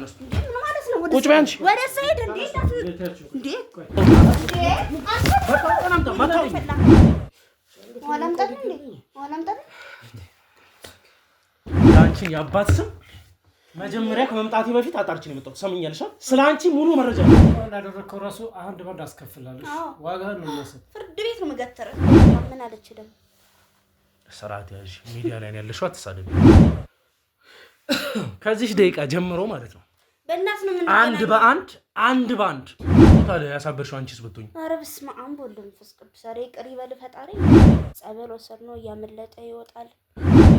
ተነስ ምን ማለት ነው ቁጭ በይ አንቺ ወደ ሰይድ እንዴ ያንቺን ያባት ስም መጀመሪያ ከመምጣቴ በፊት አጣርቼ ነው የመጣሁት። ሰምኛለሽ? ስላንቺ ሙሉ መረጃ እንዳደረከው ራሱ አንድ ባንድ አስከፍላለሽ። ዋጋህን ነው የሚያሰጥ። ፍርድ ቤት ነው መገተረ ምን አለች ደግሞ ስርዓት ያዥ። ሚዲያ ላይ ያለሽው አትሳደቢ። ከዚህ ደቂቃ ጀምሮ ማለት ነው በእናት ነው ምን አንድ ባንድ ታዲያ ያሳበርሽው አንቺስ ብትሆኚ። ኧረ በስመ አብ ወወልድ ወመንፈስ ቅዱስ። ዛሬ ቅሪ በል ፈጣሪ። ጸበል ወሰድ ነው እያመለጠ ይወጣል።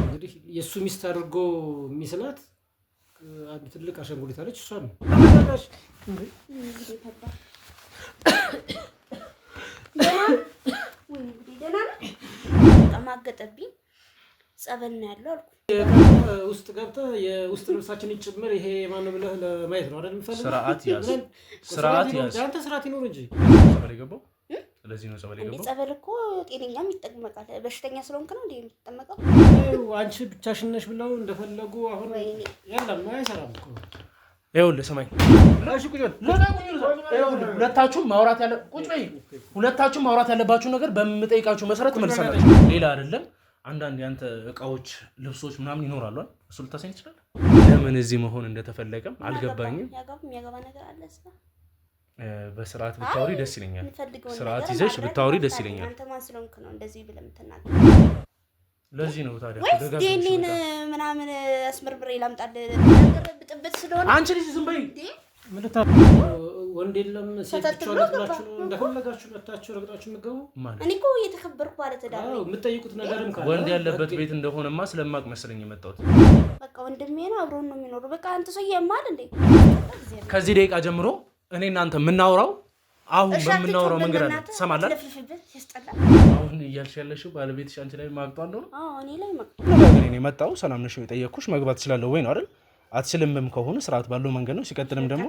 እንግዲህ የሱ ሚስት አድርጎ የሚስላት አንድ ትልቅ አሸንጉሊት አለች። እሷ ነው ማገጠብኝ ጸበል ነው ያለው አልኩ። ውስጥ ገብተህ የውስጥ ልብሳችንን ጭምር ይሄ ማነው ብለህ ለማየት ነው አይደል? የምፈልገው ስርዓት ያዝ። አንተ ስርዓት ይኖር እንጂ ጸበል የገባው ስለዚህ ነው። ጸበል የገባው ጸበል እኮ ጤነኛም ይጠቅመቃል። በሽተኛ ስለሆንክ ነው እንዴ የምትጠመቀው? አንቺ ብቻሽን ነሽ ብለው እንደፈለጉ አሁን የለም አይሰራም እኮ። ይኸውልህ ስማኝ፣ ሁለታችሁም ማውራት ያለባችሁ ነገር በምጠይቃችሁ መሰረት መልሳላችሁ። ሌላ አይደለም። አንዳንድ ያንተ እቃዎች፣ ልብሶች ምናምን ይኖራሉ አይደል? እሱ ልታሰኝ ይችላል። ለምን እዚህ መሆን እንደተፈለገም አልገባኝም። የሚያገባ ነገር አለ እዛ። በስርዓት ብታወሪ ደስ ይለኛል። ስርዓት ይዘሽ ብታወሪ ደስ ይለኛል። አንተ ማን ስለሆንክ ነው እንደዚህ ብለህ የምትናገር? ለዚህ ነው ታዲያ ደጋግመሽ ምናምን አስመርብሬ ላምጣልህ ብጥብጥ ስለሆነ አንቺ ልጅ ዝም በይ። ምንታ ወንድ የለም ሴት ብቻ ለብላችሁ ነው እንደፈለጋችሁ መታችሁ ረግጣችሁ የምትገቡ ማለት። እኔ እኮ እየተከበርኩ ባለ ትዳር ነው። የምትጠይቁት ነገርም ካለ ወንድ ያለበት ቤት እንደሆነማ ስለማቅ መሰለኝ የመጣሁት። በቃ ወንድሜ ነው፣ አብሮን ነው የሚኖረው። በቃ አንተ ሰው የማል እንዴ? ከዚህ ደቂቃ ጀምሮ እኔ እናንተ የምናወራው አሁን በምናወራው መንገድ አለ። ሰማላ አሁን እያልሽ ያለሽው ባለቤትሽ አንቺ ላይ ማግጧል ነው? አዎ እኔ ላይ ማግጧል። እኔ መጣው ሰላም ነሽ ወይ ጠየቅኩሽ። መግባት እችላለሁ ወይ ነው አይደል? አትችልምም ከሆነ ስርዓት ባለው መንገድ ነው። ሲቀጥልም ደግሞ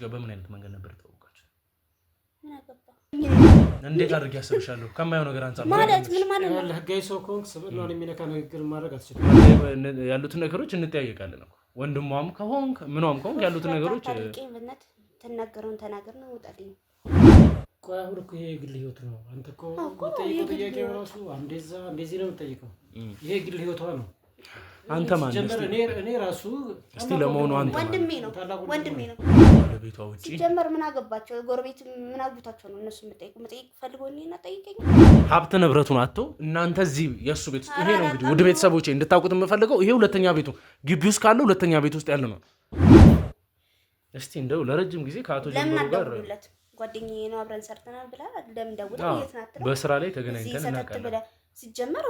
በምን አይነት መንገድ ነበር ተወቃችሁ? እንዴት አድርጌ ያሰብሻለሁ? ከማየው ነገር አንፃር ማለት ምን ማለት ነው? ህጋዊ ሰው ከሆንክ ሰበላውን የሚነካ ንግግር ማድረግ አትችልም። ያሉትን ነገሮች እንጠያየቃለን እኮ ወንድሟም ከሆንክ ምኗም ከሆንክ ያሉትን ነገሮች ተናገረውን ተናገር ነው ወጣልኝ። ቆይ አሁን እኮ ይሄ ግል ህይወት ነው። አንተ እኮ የምትጠይቀው ጥያቄ ራሱ እንደዚህ ነው የምትጠይቀው። ይሄ ግል ህይወቷ ነው። አንተ ማን ነህ? እኔ ራሱ እስቲ ለመሆኑ አንተ ወንድሜ ነው ባለቤቷ ውጪ ሲጀመር ምን አገባቸው? ጎረቤት ምን አግብታቸው ነው እነሱ የምጠይቁ? መጠይቅ ፈልጎኝና ጠይቀኝ። ሀብት ንብረቱን አጥቶ እናንተ እዚህ የእሱ ቤት ውስጥ ይሄ ነው እንግዲህ ውድ ቤተሰቦቼ እንድታውቁት የምፈልገው ይሄ ሁለተኛ ቤቱ ግቢ ውስጥ ካለው ሁለተኛ ቤት ውስጥ ያለ ነው። እስቲ እንደው ለረጅም ጊዜ ከአቶ ጀምሮ ጋር ጓደኛዬ ነው አብረን ሰርተናል ብላ ለምን ደውላ የትናንት ነው በስራ ላይ ተገናኝተን እናውቃለን። ሲጀመር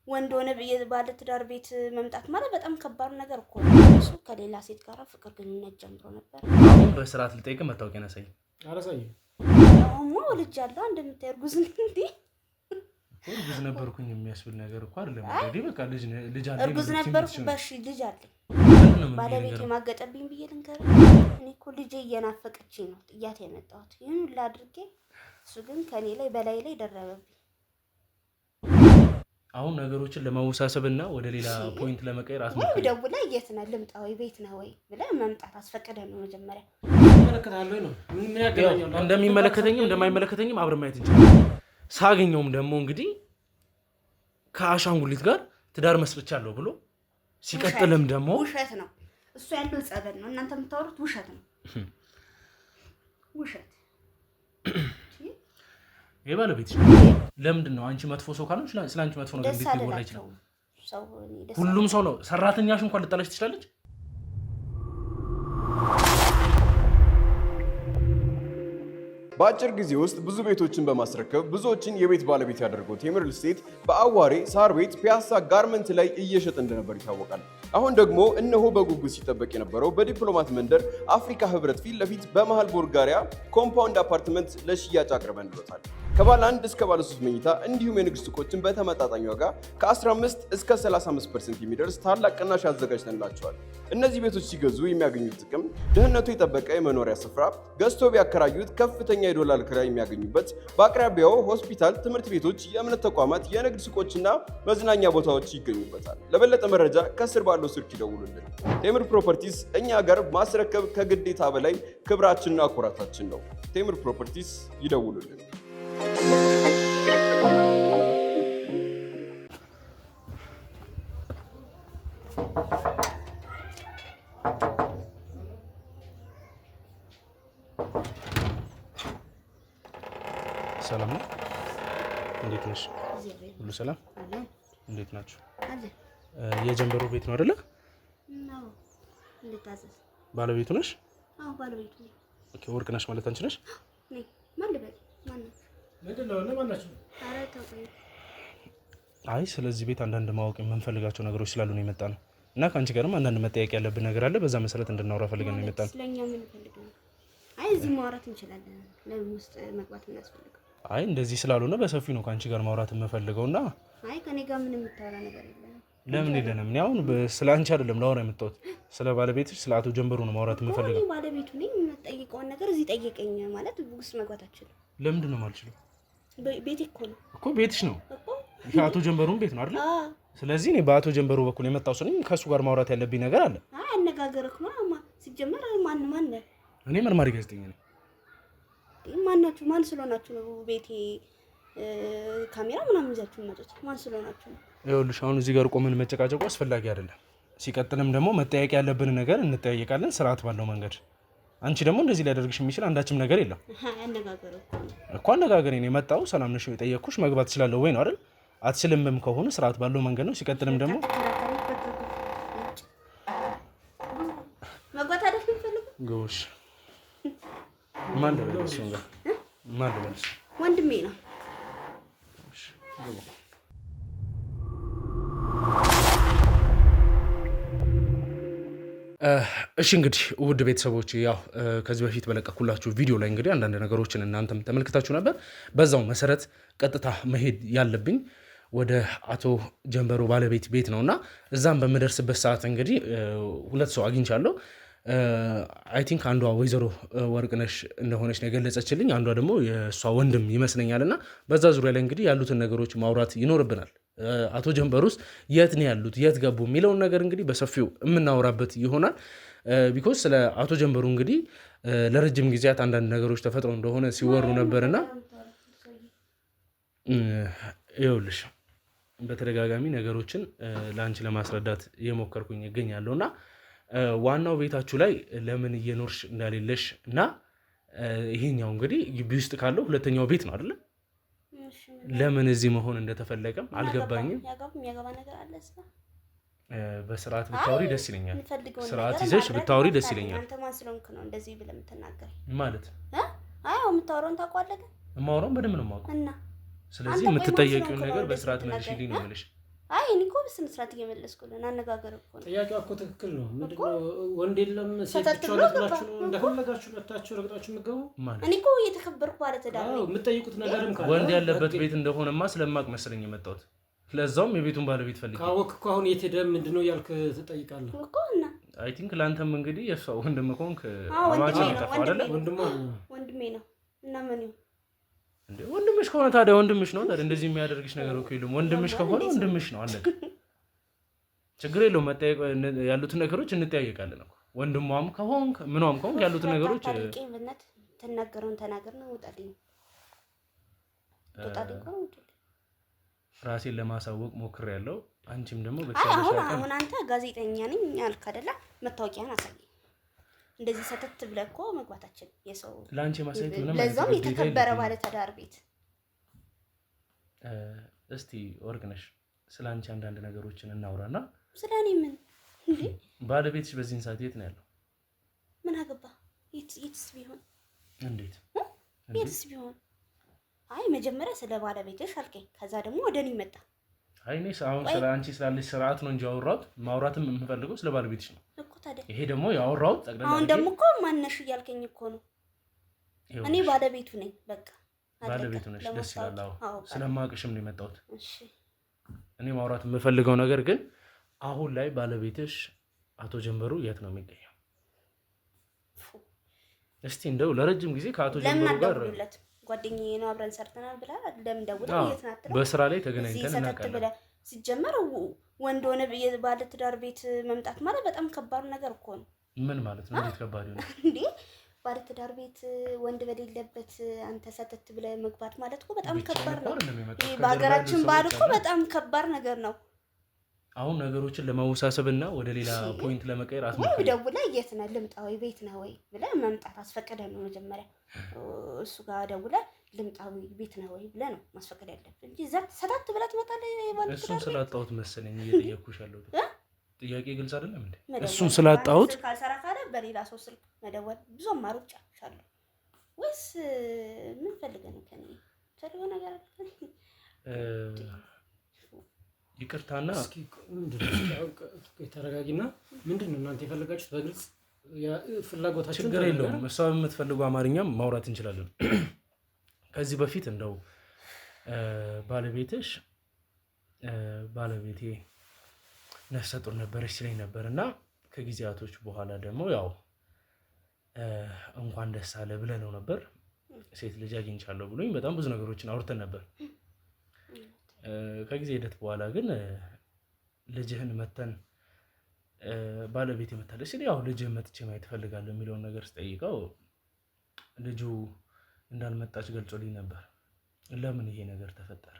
ወንድ ሆነ ባለ ትዳር ቤት መምጣት ማለት በጣም ከባድ ነገር እኮ ነው። እሱ ከሌላ ሴት ጋር ፍቅር ግንኙነት ጀምሮ ነበር። አሁን በስርዓት ልጠይቅ መታወቂያ ነሳኝ። አላሳየኝ አሁን ልጅ አለው እንደምታይ እርጉዝ እንዴ? እርጉዝ ነበርኩኝ የሚያስብል ነገር እኮ አይደለም። እንግዲህ በቃ ልጅ አለ እርጉዝ ነበርኩ በሽ ልጅ አለ ባለቤት የማገጠብኝ ብዬ ልንገር። እኔ እኮ ልጄ እየናፈቀችኝ ነው ጥያት የመጣሁት። ይሄን ሁሉ አድርጌ እሱ ግን ከኔ ላይ በላይ ላይ ደረበብኝ። አሁን ነገሮችን ለማወሳሰብና ወደ ሌላ ፖይንት ለመቀየር ወይ ደውለህ የት ነህ ልምጣ ወይ ቤት ነህ ወይ ብለህ መምጣት አስፈቅደህ ነው መጀመሪያ። ተመለከታለሁ ነው ምን ያገናኛል? እንደሚመለከተኝም እንደማይመለከተኝም አብረን ማየት እንችላለን። ሳገኘውም ደግሞ እንግዲህ ከአሻንጉሊት ጋር ትዳር መስርቻለሁ ብሎ ሲቀጥልም ደግሞ ውሸት ነው እሱ ያለው ጸበል ነው። እናንተ የምታወሩት ውሸት ነው። ውሸት የባለቤትሽ ለምንድን ነው አንቺ መጥፎ ሰው ካልሆንሽ ስለአንቺ መጥፎ ነገር እንዴት ሊወራ ይችላል? ሁሉም ሰው ነው። ሰራተኛሽ እንኳን ልጠላሽ ትችላለች። በአጭር ጊዜ ውስጥ ብዙ ቤቶችን በማስረከብ ብዙዎችን የቤት ባለቤት ያደርገው ቴምር ሪል ስቴት በአዋሬ ሳር ቤት ፒያሳ ጋርመንት ላይ እየሸጠ እንደነበር ይታወቃል። አሁን ደግሞ እነሆ በጉጉት ሲጠበቅ የነበረው በዲፕሎማት መንደር አፍሪካ ህብረት ፊት ለፊት በመሃል ቡልጋሪያ ኮምፓውንድ አፓርትመንት ለሽያጭ አቅርበንልዎታል። ከባለ 1 እስከ ባለ 3 መኝታ እንዲሁም የንግድ ሱቆችን በተመጣጣኝ ዋጋ ከ15 እስከ 35% የሚደርስ ታላቅ ቅናሽ አዘጋጅተንላቸዋል። እነዚህ ቤቶች ሲገዙ የሚያገኙት ጥቅም ደህንነቱ የጠበቀ የመኖሪያ ስፍራ፣ ገዝቶ ቢያከራዩት ከፍተኛ የዶላር ክራይ የሚያገኙበት፣ በአቅራቢያው ሆስፒታል፣ ትምህርት ቤቶች፣ የእምነት ተቋማት፣ የንግድ ሱቆችና መዝናኛ ቦታዎች ይገኙበታል። ለበለጠ መረጃ ከስር ባለው ስልክ ይደውሉልን። ቴምር ፕሮፐርቲስ እኛ ጋር ማስረከብ ከግዴታ በላይ ክብራችንና ኩራታችን ነው። ቴምር ፕሮፐርቲስ ይደውሉልን። ሰላም ነው? እንዴት ነሽ? ሁሉ ሰላም? እንዴት ናችሁ? የጀንበሩ ቤት ነው አይደለ? ነው። እንድታዘዝ ባለቤቱ ነሽ? አዎ ባለቤቱ ነኝ። ኦኬ፣ ወርቅ ነሽ ማለት አንቺ ነሽ? ነኝ። ማን ልበል? ማን ነው? ምንድነው? ለማን ናችሁ? ኧረ ተውኝ። አይ ስለዚህ ቤት አንዳንድ ማወቅ የምንፈልጋቸው ነገሮች ስላሉ ነው የመጣ ነው እና ከአንቺ ጋርም አንዳንድ መጠያየቅ ያለብን ነገር አለ። በዛ መሰረት እንድናወራ ፈልገን ነው የመጣ ነው። ስለኛ ምን ፈልግ ነው? አይ እዚህ ማውራት እንችላለን። ለምን ውስጥ መግባት የሚያስፈልገው? አይ እንደዚህ ስላልሆነ በሰፊው ነው ከአንቺ ጋር ማውራት የምፈልገውና። አይ ከኔ ጋር ምንም የምታወራ ነገር የለም። ለምን የለንም? እኔ አሁን ስለ አንቺ አይደለም ላወራ የመጣሁት፣ ስለ ባለቤትሽ ስለ አቶ ጀንበሩ ነው ማውራት የምፈልገው። እኔ ባለቤቱ ነኝ። የምጠይቀውን ነገር እዚህ ጠይቀኝ ማለት ውስጥ መግባት አልችልም። ለምንድን ነው የማልችለው? ቤቴ እኮ ነው እኮ ቤትሽ ነው እኮ። የአቶ ጀንበሩን ቤት ነው አይደል? ስለዚህ እኔ በአቶ ጀንበሩ በኩል የመጣው ሰው ነኝ። ከሱ ጋር ማውራት ያለብኝ ነገር አለ። አይ አነጋገርክ ነው ሲጀመር። ማን እኔ መርማሪ ጋዜጠኛ ነኝ። ማናችሁ? ማን ስለሆናችሁ ነው ቤቴ ካሜራ ምናምን ይዛችሁ መጡት? ማን ስለሆናችሁ ነው? ይኸውልሽ አሁን እዚህ ጋር ቆመን መጨቃጨቁ አስፈላጊ አይደለም። ሲቀጥልም ደግሞ መጠያየቅ ያለብን ነገር እንጠያየቃለን ስርዓት ባለው መንገድ። አንቺ ደግሞ እንደዚህ ሊያደርግሽ የሚችል አንዳችም ነገር የለም እኮ። አነጋገሬ ነው የመጣው። ሰላም ነሽ የጠየቅኩሽ። መግባት እችላለሁ ወይ ነው አይደል? አትችልምም ከሆነ ስርዓት ባለው መንገድ ነው። ሲቀጥልም ደግሞ መግባት አይደል የምፈልገው? ጎሽ ማን ደረሰ? ማን ደረሰ? ወንድሜ ነው። እሺ እንግዲህ ውድ ቤተሰቦች ያው ከዚህ በፊት በለቀኩላችሁ ቪዲዮ ላይ እንግዲህ አንዳንድ ነገሮችን እናንተም ተመልክታችሁ ነበር። በዛው መሰረት ቀጥታ መሄድ ያለብኝ ወደ አቶ ጀንበሩ ባለቤት ቤት ነውና እዛም በምደርስበት ሰዓት እንግዲህ ሁለት ሰው አግኝቻለሁ። አይ ቲንክ አንዷ ወይዘሮ ወርቅነሽ እንደሆነች ነው የገለጸችልኝ። አንዷ ደግሞ የእሷ ወንድም ይመስለኛልና በዛ ዙሪያ ላይ እንግዲህ ያሉትን ነገሮች ማውራት ይኖርብናል። አቶ ጀንበሩስ የት ነው ያሉት፣ የት ገቡ የሚለውን ነገር እንግዲህ በሰፊው የምናወራበት ይሆናል። ቢኮዝ ስለ አቶ ጀንበሩ እንግዲህ ለረጅም ጊዜያት አንዳንድ ነገሮች ተፈጥሮ እንደሆነ ሲወሩ ነበርና ይኸውልሽ በተደጋጋሚ ነገሮችን ለአንቺ ለማስረዳት እየሞከርኩኝ ይገኛለሁና ዋናው ቤታችሁ ላይ ለምን እየኖርሽ እንዳሌለሽ እና ይሄኛው እንግዲህ ግቢ ውስጥ ካለው ሁለተኛው ቤት ነው አይደለ? ለምን እዚህ መሆን እንደተፈለገም አልገባኝም። በስርዓት ብታወሪ ደስ ይለኛል። ስርዓት ይዘሽ ብታወሪ ደስ ይለኛል። አንተ ማን ስለሆንክ ነው እንደዚህ ብለህ የምትናገር? ማለት አይ የምታወራውን ታውቀዋለህ። የማወራውን በደንብ ነው የማውቀው እና ስለዚህ የምትጠየቂውን ነገር በስርዓት መልሽልኝ ነው የምልሽ። አይ እኔ እኮ በስነ ስርዓት እየመለስኩልህ አነጋገር እኮ ነው። ጥያቄው እኮ ትክክል ነው። ምንድነው ወንድ የለም ሴት ብቻ ለጥላችሁ ነው እንደፈለጋችሁ መታችሁ ረግጣችሁ የምትገቡ ማለት? እኔ እኮ እየተከበርኩ ባለ ትዳር ነው። የምትጠይቁት ነገርም ካለ ወንድ ያለበት ቤት እንደሆነማ ስለማቅ መሰለኝ የመጣሁት። ለዛውም የቤቱን ባለቤት ፈልጌ ካወቅክ እኮ አሁን የት ሄደህ ምንድነው ያልክ ትጠይቃለህ እኮ። እና አይ ቲንክ ላንተም እንግዲህ የሷ ወንድም ከሆንክ ወንድሜ ነው እና ምን ይሁን እንዴ? ወንድምሽ ከሆነ ታዲያ ወንድምሽ ነው። ታዲያ እንደዚህ የሚያደርግሽ ነገር እኮ የለም። ወንድምሽ ከሆነ ወንድምሽ ነው አለ። ችግር የለውም። መጠየቅ ያሉትን ነገሮች እንጠያየቃለን እኮ። ወንድሟም ከሆንክ ምኗም ከሆንክ ያሉትን ነገሮች በእናትህ ተናገረውን ተናገር ነው። ውጣልኝ ራሴን ለማሳወቅ ሞክሬያለሁ። አንቺም ደግሞ አሁን አንተ ጋዜጠኛ ነኝ ያልክ አይደለ? መታወቂያን አሳየኝ። እንደዚህ ሰተት ብለህ እኮ መግባታችን የሰው ላንቺ ማሳየት ምንም ለዛም የተከበረ ባለ ትዳር ቤት። እስቲ ወርቅነሽ ስላንቺ አንዳንድ ነገሮችን እናውራና። ስለኔ ምን እንዴ? ባለቤትሽ በዚህን ሰዓት የት ነው ያለው? ምን አገባ? የትስ ቢሆን እንዴት የትስ ቢሆን። አይ መጀመሪያ ስለ ባለቤትሽ አልከኝ፣ ከዛ ደግሞ ወደ እኔ መጣ። አይ እኔ አሁን ስለ አንቺ ስላለሽ ስርዓት ነው እንጂ ያወራሁት። ማውራትም የምፈልገው ስለ ባለቤትሽ ነው እኮ። ታዲያ ይሄ ደግሞ ያወራሁት ጠቅላላ። አሁን ደግሞ እኮ ማነሽ እያልከኝ እኮ ነው። እኔ ባለቤቱ ነኝ በቃ። ባለቤቱ ነሽ። ደስ ይላል። አዎ ስለማውቅሽም ነው የመጣሁት። እሺ እኔ ማውራት የምፈልገው ነገር ግን አሁን ላይ ባለቤትሽ አቶ ጀንበሩ የት ነው የሚገኘው? እስቲ እንደው ለረጅም ጊዜ ከአቶ ጀንበሩ ጋር ጓደኛዬ ነው አብረን ሰርተናል ብላ ለምን ደውላ የት ናት? በስራ ላይ ተገናኝተን እናውቃለን። ሲጀመር ወንድ ሆነ ባለ ትዳር ቤት መምጣት ማለት በጣም ከባድ ነገር እኮ ነው። ምን ማለት ነው? እንዴት ከባድ ነው እንዴ? ባለ ትዳር ቤት ወንድ በሌለበት አንተ ሰተት ብለህ መግባት ማለት እኮ በጣም ከባድ ነው። በሀገራችን ባህል እኮ በጣም ከባድ ነገር ነው። አሁን ነገሮችን ለማወሳሰብና ወደ ሌላ ፖይንት ለመቀየር አትሞክሪ። ደውለህ የት ነህ ልምጣ ወይ ቤት ነህ ወይ ብለህ መምጣት አስፈቀደ ነው መጀመሪያ። እሱ ጋር ደውለህ ልምጣ ወይ ቤት ነህ ወይ ብለህ ነው ማስፈቀድ ያለብህ እንጂ ሰታት ብለህ ትመጣለህ። እሱን ስላጣሁት መሰለኝ እየጠየኩሽ ያለሁት ጥያቄ ግልጽ አይደለም እንዴ? እሱን ስላጣሁት ካልሰራ ካለ በሌላ ሰው ስልክ መደወል ብዙ አማራጭ አሉ። ወይስ ምን ፈልገህ ነው ከኔ? ፈልገህ ነገር አለ? ይቅርታና እስኪ ተረጋጊና፣ ምንድን ነው እናንተ የፈለጋችሁት? በግልጽ ፍላጎታችን ችግር የለውም። እሷ የምትፈልገው አማርኛም ማውራት እንችላለን። ከዚህ በፊት እንደው ባለቤቴ ነፍሰ ጡር ነበረች ሲለኝ ነበር እና ከጊዜያቶች በኋላ ደግሞ ያው እንኳን ደስ አለ ብለነው ነበር። ሴት ልጅ አግኝቻለሁ ብሎኝ በጣም ብዙ ነገሮችን አውርተን ነበር። ከጊዜ ሂደት በኋላ ግን ልጅህን መተን ባለቤት መታለች ሲል ያው ልጅህን መጥቼ ማየት እፈልጋለሁ የሚለውን ነገር ስጠይቀው ልጁ እንዳልመጣች ገልጾልኝ ነበር። ለምን ይሄ ነገር ተፈጠረ?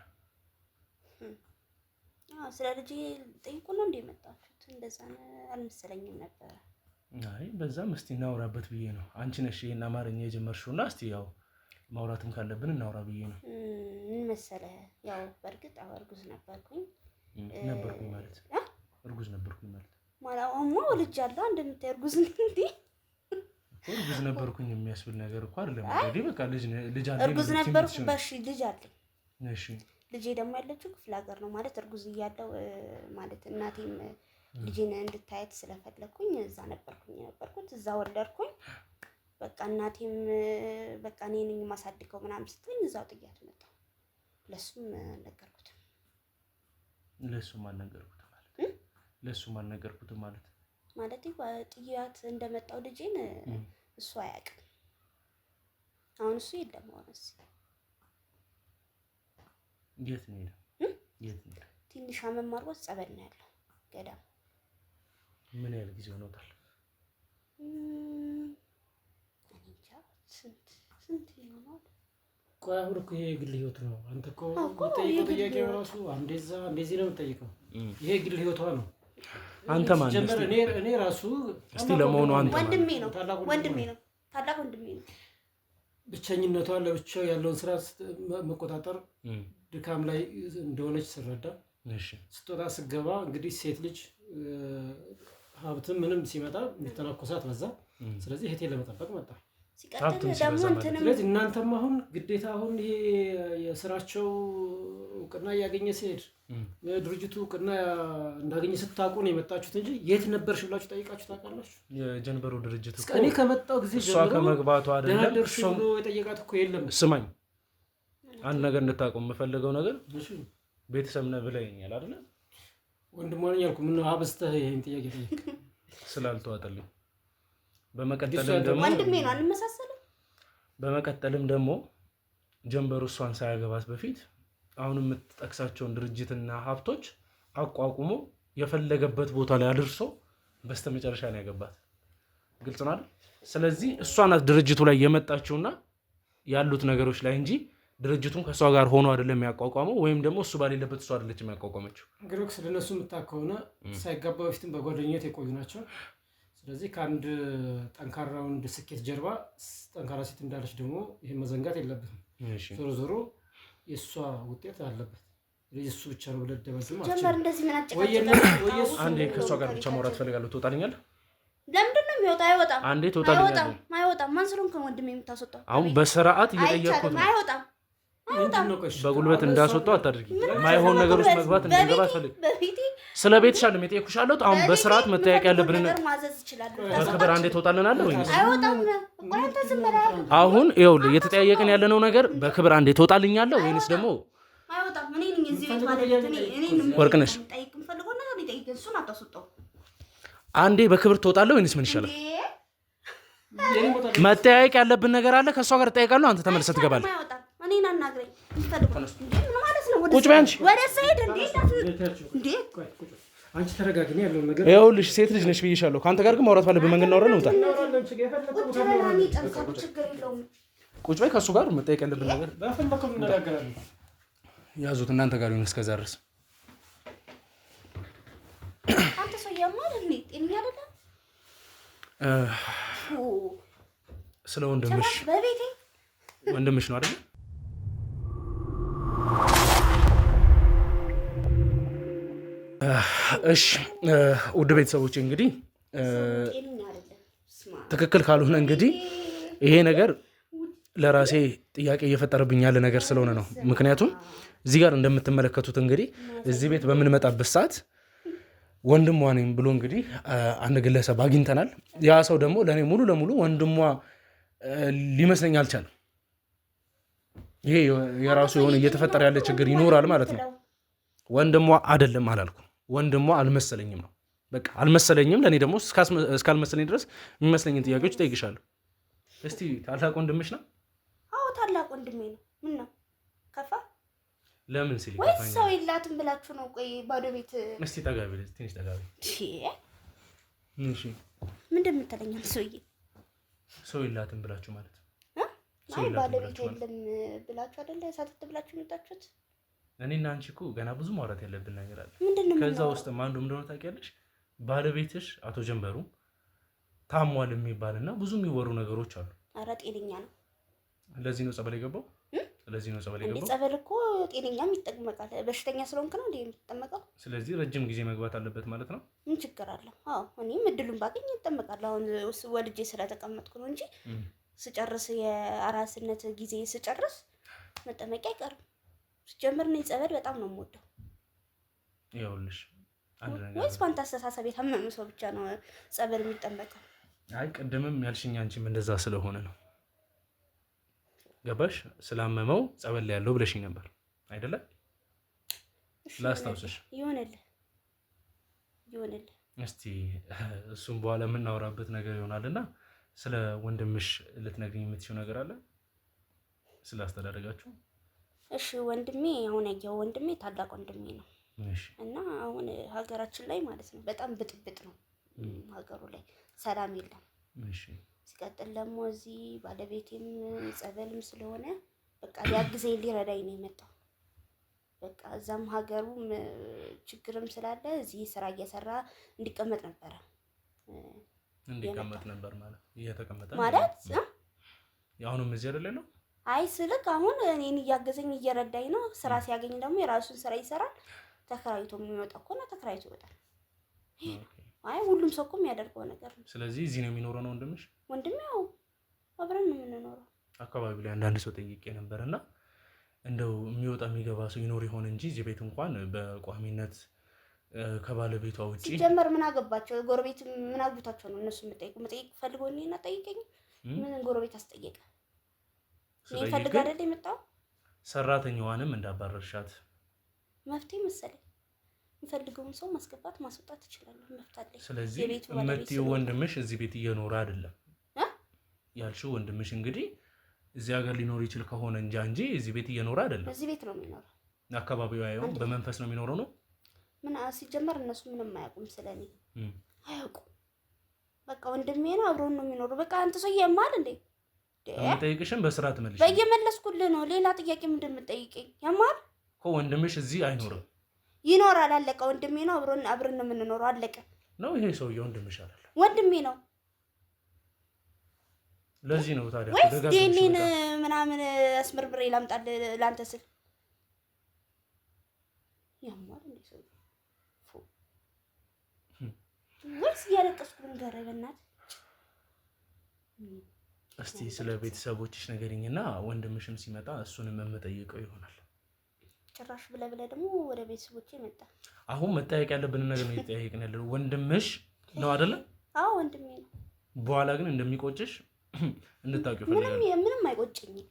ስለ ልጅ ጠይቁ ነው እንደ መጣችሁት? እንደዛ አልመሰለኝም ነበር። አይ በዛም እስቲ እናውራበት ብዬ ነው። አንቺ ነሽ ይሄን አማርኛ የጀመርሽውና እስቲ ያው ማውራትም ካለብን እናውራ ብዬ ነው። ምን መሰለህ ያው በእርግጥ እርጉዝ ነበርኩኝ ማለት እርጉዝ ነበርኩኝ ማለት ማላውማ ልጅ አለ እንደምታይ እርጉዝ እንዴ? እርጉዝ ነበርኩኝ የሚያስብል ነገር እኮ አይደለም። እንግዲህ በቃ ልጅ አለ እርጉዝ ነበርኩ። በሺ ልጅ አለኝ። እሺ ልጄ ደግሞ ያለችው ክፍለ ሀገር ነው ማለት እርጉዝ እያለሁ ማለት እናቴም ልጄን እንድታየት ስለፈለኩኝ እዛ ነበርኩት እዛ ወለድኩኝ። በቃ እናቴም በቃ እኔ ነኝ ማሳድገው ምናምን ስትለኝ እዛው ጥያት መጣሁ። ለሱም አልነገርኩትም ማለት ጥያት እንደመጣው ልጄን እሱ አያውቅም። አሁን እሱ የለም። አሁንስ የት ነው? ትንሽ አመም አድርጎት ጸበል ነው ያለው ገዳም። ምን ያህል ጊዜ ሆኖታል? ስንት ይሆናል? ቆይ አሁን እኮ ይሄ የግል ህይወት ነው። አንተ እኮ የምትጠይቀው ጥያቄ ራሱ እንደዚህ ነው የምትጠይቀው። ይሄ የግል ህይወቷ ነው። አንተ ማን ነህ? እኔ ራሱ እስቲ ለመሆኑ አንተ ወንድሜ ነው። ታላቅ ወንድሜ ነው። ብቸኝነቷ ለብቻው ያለውን ስራ መቆጣጠር ድካም ላይ እንደሆነች ስረዳ ስትወጣ ስገባ እንግዲህ ሴት ልጅ ሀብትም ምንም ሲመጣ እንድትነኮሳት በዛ። ስለዚህ እህቴን ለመጠበቅ መጣ። ስለዚህ እናንተም አሁን ግዴታ አሁን ይሄ የስራቸው እውቅና እያገኘ ሲሄድ ድርጅቱ እውቅና እንዳገኘ ስታውቁ ነው የመጣችሁት እንጂ የት ነበርሽ ብላችሁ ጠይቃችሁ ታውቃላችሁ? የጀንበሩ ድርጅት እኮ እኔ ከመጣው ጊዜ እሷ ከመግባቷ አይደለም ብሎ የጠየቃት እኮ የለም። ስማኝ፣ አንድ ነገር እንድታውቀው የምፈልገው ነገር ቤተሰብ ነህ ብለኸኛል አይደለ? ወንድሟ ነኝ ያልኩህ ምን አብዝተህ ይሄን ጥያቄ ጠየቅ? ስላልተዋጠልኝ በመቀጠልም ደግሞ ወንድሜ ነው አንመሳሰልም። በመቀጠልም ደግሞ ጀንበሩ እሷን ሳያገባት በፊት አሁን የምትጠቅሳቸውን ድርጅትና ሀብቶች አቋቁሞ የፈለገበት ቦታ ላይ አድርሶ በስተመጨረሻ ነው ያገባት። ግልጽ ነው አይደል? ስለዚህ እሷ ናት ድርጅቱ ላይ የመጣችውና ያሉት ነገሮች ላይ እንጂ ድርጅቱን ከእሷ ጋር ሆኖ አይደለም ያቋቋመው፣ ወይም ደግሞ እሱ ባሌለበት እሷ አይደለችም ያቋቋመችው። እንግዲህ ስለነሱ የምታውቅ ከሆነ ሳይጋባ በፊትም በጓደኝነት የቆዩ ናቸው። ስለዚህ ከአንድ ጠንካራ ወንድ ስኬት ጀርባ ጠንካራ ሴት እንዳለች ደግሞ ይሄን መዘንጋት የለብንም። ዞሮ ዞሮ የእሷ ውጤት አለበት። እሱ ብቻ ነው ብለህ ደበዝም ጀመር እንደዚህ ምን አጨቃጨቃ? አንዴ ከእሷ ጋር ብቻ ማውራት ፈልጋለሁ። ትወጣልኛለህ? ለምንድን ነው የሚወጣው? አይወጣም። አንዴ ትወጣልኛለህ? አይወጣም። ማን ስለሆንክ ወንድሜ የምታስወጣው? አሁን በስርዓት እየጠየቅኩት ነው። አይወጣም። በጉልበት እንዳስወጣው አታድርጊ። ማይሆን ነገር ውስጥ መግባት እንደገባ አትፈልጊ። ስለ ቤትሽ አይደለም የጠየኩሽ ያለሁት። አሁን በስርዓት መጠየቅ ያለብን ነገር በክብር አንዴ ትወጣልናለህ ወይስ አሁን ይኸውልህ እየተጠያየቅን ያለነው ነገር በክብር አንዴ ትወጣልኛለህ ወይንስ ደግሞ ወርቅነሽ አንዴ በክብር ትወጣለህ ወይንስ ምን ይሻላል? መጠያየቅ ያለብን ነገር አለ። ከእሷ ጋር እጠይቃለሁ፣ አንተ ተመልሰህ ትገባለህ። ቁጭ በይ አንቺ። አንቺ ተረጋግኝ ያለው ነገር ይኸውልሽ ሴት ልጅ ነሽ ብዬሻለሁ። ከአንተ ጋር ግን ማውራት ባለብን መንገድ እናወራለን። እንውጣ። ቁጭ በይ። ከእሱ ጋር መጠየቅ ያለብን ነገር በፈለከው እንነጋገራለን። ያዙት እናንተ ጋር ይሁን እስከዛ ድረስ። አንተ ሰው ያማል እንዴ? ጤነኛ አይደለም። ስለ ወንድምሽ በቤቴ ወንድምሽ ነው አይደል? እሺ ውድ ቤተሰቦች እንግዲህ ትክክል ካልሆነ እንግዲህ ይሄ ነገር ለራሴ ጥያቄ እየፈጠረብኝ ያለ ነገር ስለሆነ ነው። ምክንያቱም እዚህ ጋር እንደምትመለከቱት እንግዲህ እዚህ ቤት በምንመጣበት ሰዓት ወንድሟ ነኝ ብሎ እንግዲህ አንድ ግለሰብ አግኝተናል። ያ ሰው ደግሞ ለእኔ ሙሉ ለሙሉ ወንድሟ ሊመስለኝ አልቻለም። ይሄ የራሱ የሆነ እየተፈጠረ ያለ ችግር ይኖራል ማለት ነው። ወንድሟ አይደለም አላልኩም፣ ወንድሟ አልመሰለኝም ነው። በቃ አልመሰለኝም። ለእኔ ደግሞ እስካልመሰለኝ ድረስ የሚመስለኝን ጥያቄዎች እጠይቅሻለሁ። እስቲ ታላቅ ወንድምሽ ነው? አዎ ታላቅ ወንድሜ ነው። ምን ነው ከፋ? ለምን ሲል ወይስ ሰው የላትም ብላችሁ ነው? ቆይ ባዶ ቤት እስቲ ጠጋቢ፣ ትንሽ ጠጋቢ። እሺ ምንድን የምትለኝ ሰውዬ? ሰው የላትም ብላችሁ ማለት ነው? አይ ባዶ ቤት የለም ብላችሁ አይደለ ሳትት ብላችሁ መጣችሁት? እኔና አንቺ እኮ ገና ብዙ ማውራት ያለብን ነገር አለ። ምንድነው? ከዛ ውስጥ አንዱ እንደሆነ ታውቂያለሽ፣ ባለቤትሽ አቶ ጀንበሩ ታሟል የሚባልና ብዙ የሚወሩ ነገሮች አሉ። ኧረ ጤነኛ ነው። ለዚህ ነው ጸበል የገባው። ለዚህ ነው ጸበል የገባው። ጸበል እኮ ጤነኛም ይጠመቃል። በሽተኛ ስለሆንክ ነው እንዴ የምትጠመቀው? ስለዚህ ረጅም ጊዜ መግባት አለበት ማለት ነው። ምን ችግር አለው? አዎ እኔም እድሉን ባገኝ እጠመቃለሁ። አሁን ወልጄ ስለተቀመጥኩ ነው እንጂ ስጨርስ የአራስነት ጊዜ ስጨርስ መጠመቂያ አይቀርም። ስጀምር ነው ጸበል በጣም ነው የምወደው። ይኸውልሽ አንድ ነገር ወይስ ባንተ አስተሳሰብ የታመመ ሰው ብቻ ነው ጸበል የሚጠመቀው? አይ ቅድምም ያልሽኝ አንቺም እንደዛ ስለሆነ ነው። ገባሽ? ስላመመው ጸበል ላይ ያለው ብለሽኝ ነበር አይደለ? ላስታውስሽ። ይሆንልህ። እስቲ እሱም በኋላ የምናወራበት ነገር ይሆናልና ስለ ወንድምሽ ልትነግሪኝ የምትችይው ነገር አለ? ስለ አስተዳደጋችሁ? እሺ ወንድሜ አሁን ያየው ወንድሜ ታላቅ ወንድሜ ነው። እሺ እና አሁን ሀገራችን ላይ ማለት ነው በጣም ብጥብጥ ነው። ሀገሩ ላይ ሰላም የለም። እሺ ሲቀጥል ደግሞ እዚህ ባለቤቴም ጸበልም ስለሆነ በቃ ሊያግዘኝ ሊረዳኝ ነው የመጣው። በቃ እዛም ሀገሩም ችግርም ስላለ እዚህ ስራ እየሰራ እንዲቀመጥ ነበረ። እንዲቀመጥ ነበር ማለት እየተቀመጠ ማለት አሁንም እዚህ አይደለ ነው? አይ ስልክ አሁን እኔን እያገዘኝ እየረዳኝ ነው። ስራ ሲያገኝ ደግሞ የራሱን ስራ ይሰራል። ተከራይቶ የሚወጣ ከሆነ ተከራይቶ ይወጣል። አይ ሁሉም ሰው እኮ የሚያደርገው ነገር ነው። ስለዚህ እዚህ ነው የሚኖረው ነው ወንድምሽ? ወንድሜ ያው አብረን ነው የምንኖረው። አካባቢው ላይ አንዳንድ ሰው ጠይቄ ነበርና እንደው የሚወጣ የሚገባ ሰው ይኖር ይሆን እንጂ እዚህ ቤት እንኳን በቋሚነት ከባለቤቷ ውጪ ሲጀመር ምን አገባቸው? ጎረቤት ምን አግብታቸው ነው እነሱ የምጠይቁ? መጠየቅ ፈልጎ እኔና ጠይቀኝ። ምን ጎረቤት አስጠየቀ? እኔ ፈልጋ አይደል የመጣው? ሰራተኛዋንም እንዳባረርሻት መፍትሄ መሰለኝ። የምፈልገውን ሰው ማስገባት ማስወጣት እችላለሁ። መፍታለኝ። ስለዚህ የምትይው ወንድምሽ እዚህ ቤት እየኖረ አይደለም ያልሽው? ወንድምሽ እንግዲህ እዚህ ሀገር ሊኖር ይችል ከሆነ እንጂ እዚህ ቤት እየኖረ አይደለም። እዚህ ቤት ነው የሚኖረው። አካባቢው ያየው በመንፈስ ነው የሚኖረው ነው። ምን ሲጀመር እነሱ ምንም አያውቁም ስለኔ አያውቁም። በቃ ወንድሜ ነው፣ አብሮን ነው የሚኖረው። በቃ አንተ ሰው ያማል እንዴ? ጠይቅሽን በስራ ትመልሽ። በየመለስኩልህ ነው። ሌላ ጥያቄ ምንድን የምትጠይቀኝ? ያማል እኮ ወንድምሽ እዚህ አይኖርም። ይኖራል። አለቀ። ወንድሜ ነው፣ አብረን ነው የምንኖረው። አለቀ ነው። ይሄ ሰውዬው ወንድምሽ አይደለም፣ ወንድሜ ነው። ለዚህ ነው ታዲያ ወይስ ዴኔን ምናምን አስመርምሬ ላምጣልህ ላንተ ስል ያማል እንዴ? ሰው ወይስ እያለቀስኩ ልንገርህ በእናትህ? እስቲ ስለ ቤተሰቦችሽ ንገሪኝና ወንድምሽም ሲመጣ እሱንም የምጠይቀው ይሆናል። ጭራሽ ብለህ ደግሞ ወደ ቤተሰቦቼ መጣ። አሁን መጠየቅ ያለብን ነገር ነው እየጠየቅን ያለው። ወንድምሽ ነው አይደለ? አዎ ወንድሜ ነው። በኋላ ግን እንደሚቆጭሽ እንድታውቂው ፈልጋለሁ። ምንም አይቆጭኝም።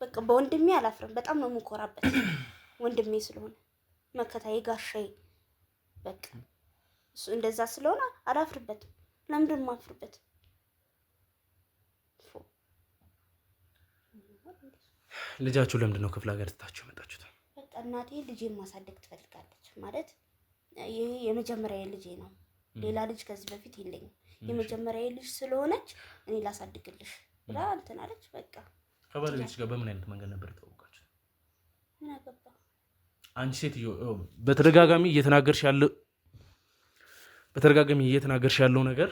በቃ በወንድሜ አላፍርም። በጣም ነው የምኮራበት ወንድሜ ስለሆነ መከታዬ፣ ጋሻዬ። በቃ እሱ እንደዛ ስለሆነ አላፍርበትም። ለምንድን ነው የማፍርበት? ልጃችሁ ለምንድን ነው ክፍለ ሀገር ትታችሁ መጣችሁት? በቃ እናቴ ልጄን ማሳደግ ትፈልጋለች። ማለት ይሄ የመጀመሪያ ልጄ ነው። ሌላ ልጅ ከዚህ በፊት የለኝም። የመጀመሪያ ልጅ ስለሆነች እኔ ላሳድግልሽ ብላ እንትን አለች። በቃ ከባለቤትሽ ጋር በምን አይነት መንገድ ነበር የተዋወቃችሁት? ምን አገባ? አንቺ ሴትዮ በተደጋጋሚ እየተናገርሽ ያለው ነገር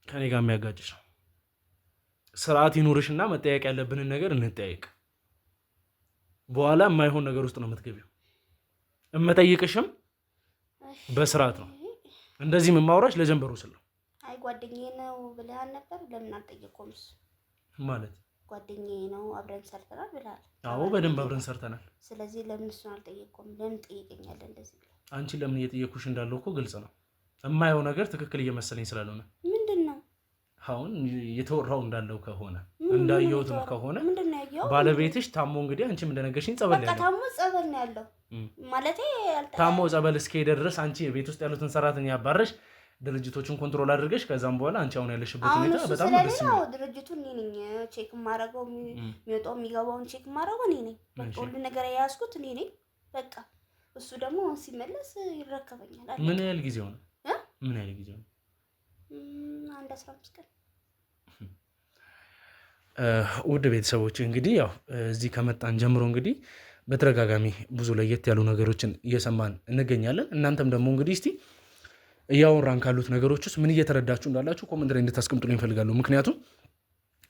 ከኔ ጋር የሚያጋጭሽ ነው። ስርዓት ይኑርሽና መጠያየቅ ያለብንን ነገር እንጠያየቅ። በኋላ የማይሆን ነገር ውስጥ ነው የምትገቢው። እመጠይቅሽም በስርዓት ነው። እንደዚህ የማውራሽ ለጀንበሩ ስለ አይ ጓደኛዬ ነው ብለሃል ነበር። ለምን አልጠየቀውም? ማለት ጓደኛዬ ነው አብረን ሰርተናል ብለሃል። አዎ በደንብ አብረን ሰርተናል። ስለዚህ ለምን እሱን አልጠየቀውም? ለምን ጠይቀኛለህ እንደዚህ ብለህ? አንቺ ለምን እየጠየኩሽ እንዳለው እኮ ግልጽ ነው። የማየው ነገር ትክክል እየመሰለኝ ስላልሆነ ምንድን ነው አሁን የተወራው እንዳለው ከሆነ እንዳየሁትም ከሆነ ባለቤትሽ ታሞ እንግዲህ አንቺም እንደነገርሽኝ ጸበል ያለው ታሞ ጸበል ነው ያለው ማለቴ ታሞ ጸበል እስከሄደ ድረስ አንቺ ቤት ውስጥ ያሉትን ሰራተኛ ያባረሽ ድርጅቶችን ኮንትሮል አድርገሽ ከዛም በኋላ አንቺ አሁን ያለሽበት ሁኔታ በጣም ደስ የሚል ነው። ድርጅቱን እኔ ነኝ ቼክ ማረጋው፣ የሚወጣው የሚገባውን ቼክ ማረጋው እኔ ነኝ። በቃ ሁሉ ነገር ያያዝኩት እኔ ነኝ። በቃ እሱ ደግሞ ሲመለስ ይረከበኛል። ምን ያህል ጊዜው ነው? ምን ያህል ጊዜው ነው? አንድ 15 ቀን። ውድ ቤተሰቦች እንግዲህ ያው እዚህ ከመጣን ጀምሮ እንግዲህ በተደጋጋሚ ብዙ ለየት ያሉ ነገሮችን እየሰማን እንገኛለን። እናንተም ደግሞ እንግዲህ እስቲ እያወራን ካሉት ነገሮች ውስጥ ምን እየተረዳችሁ እንዳላችሁ ኮመንት ላይ እንድታስቀምጡልኝ እፈልጋለሁ። ምክንያቱም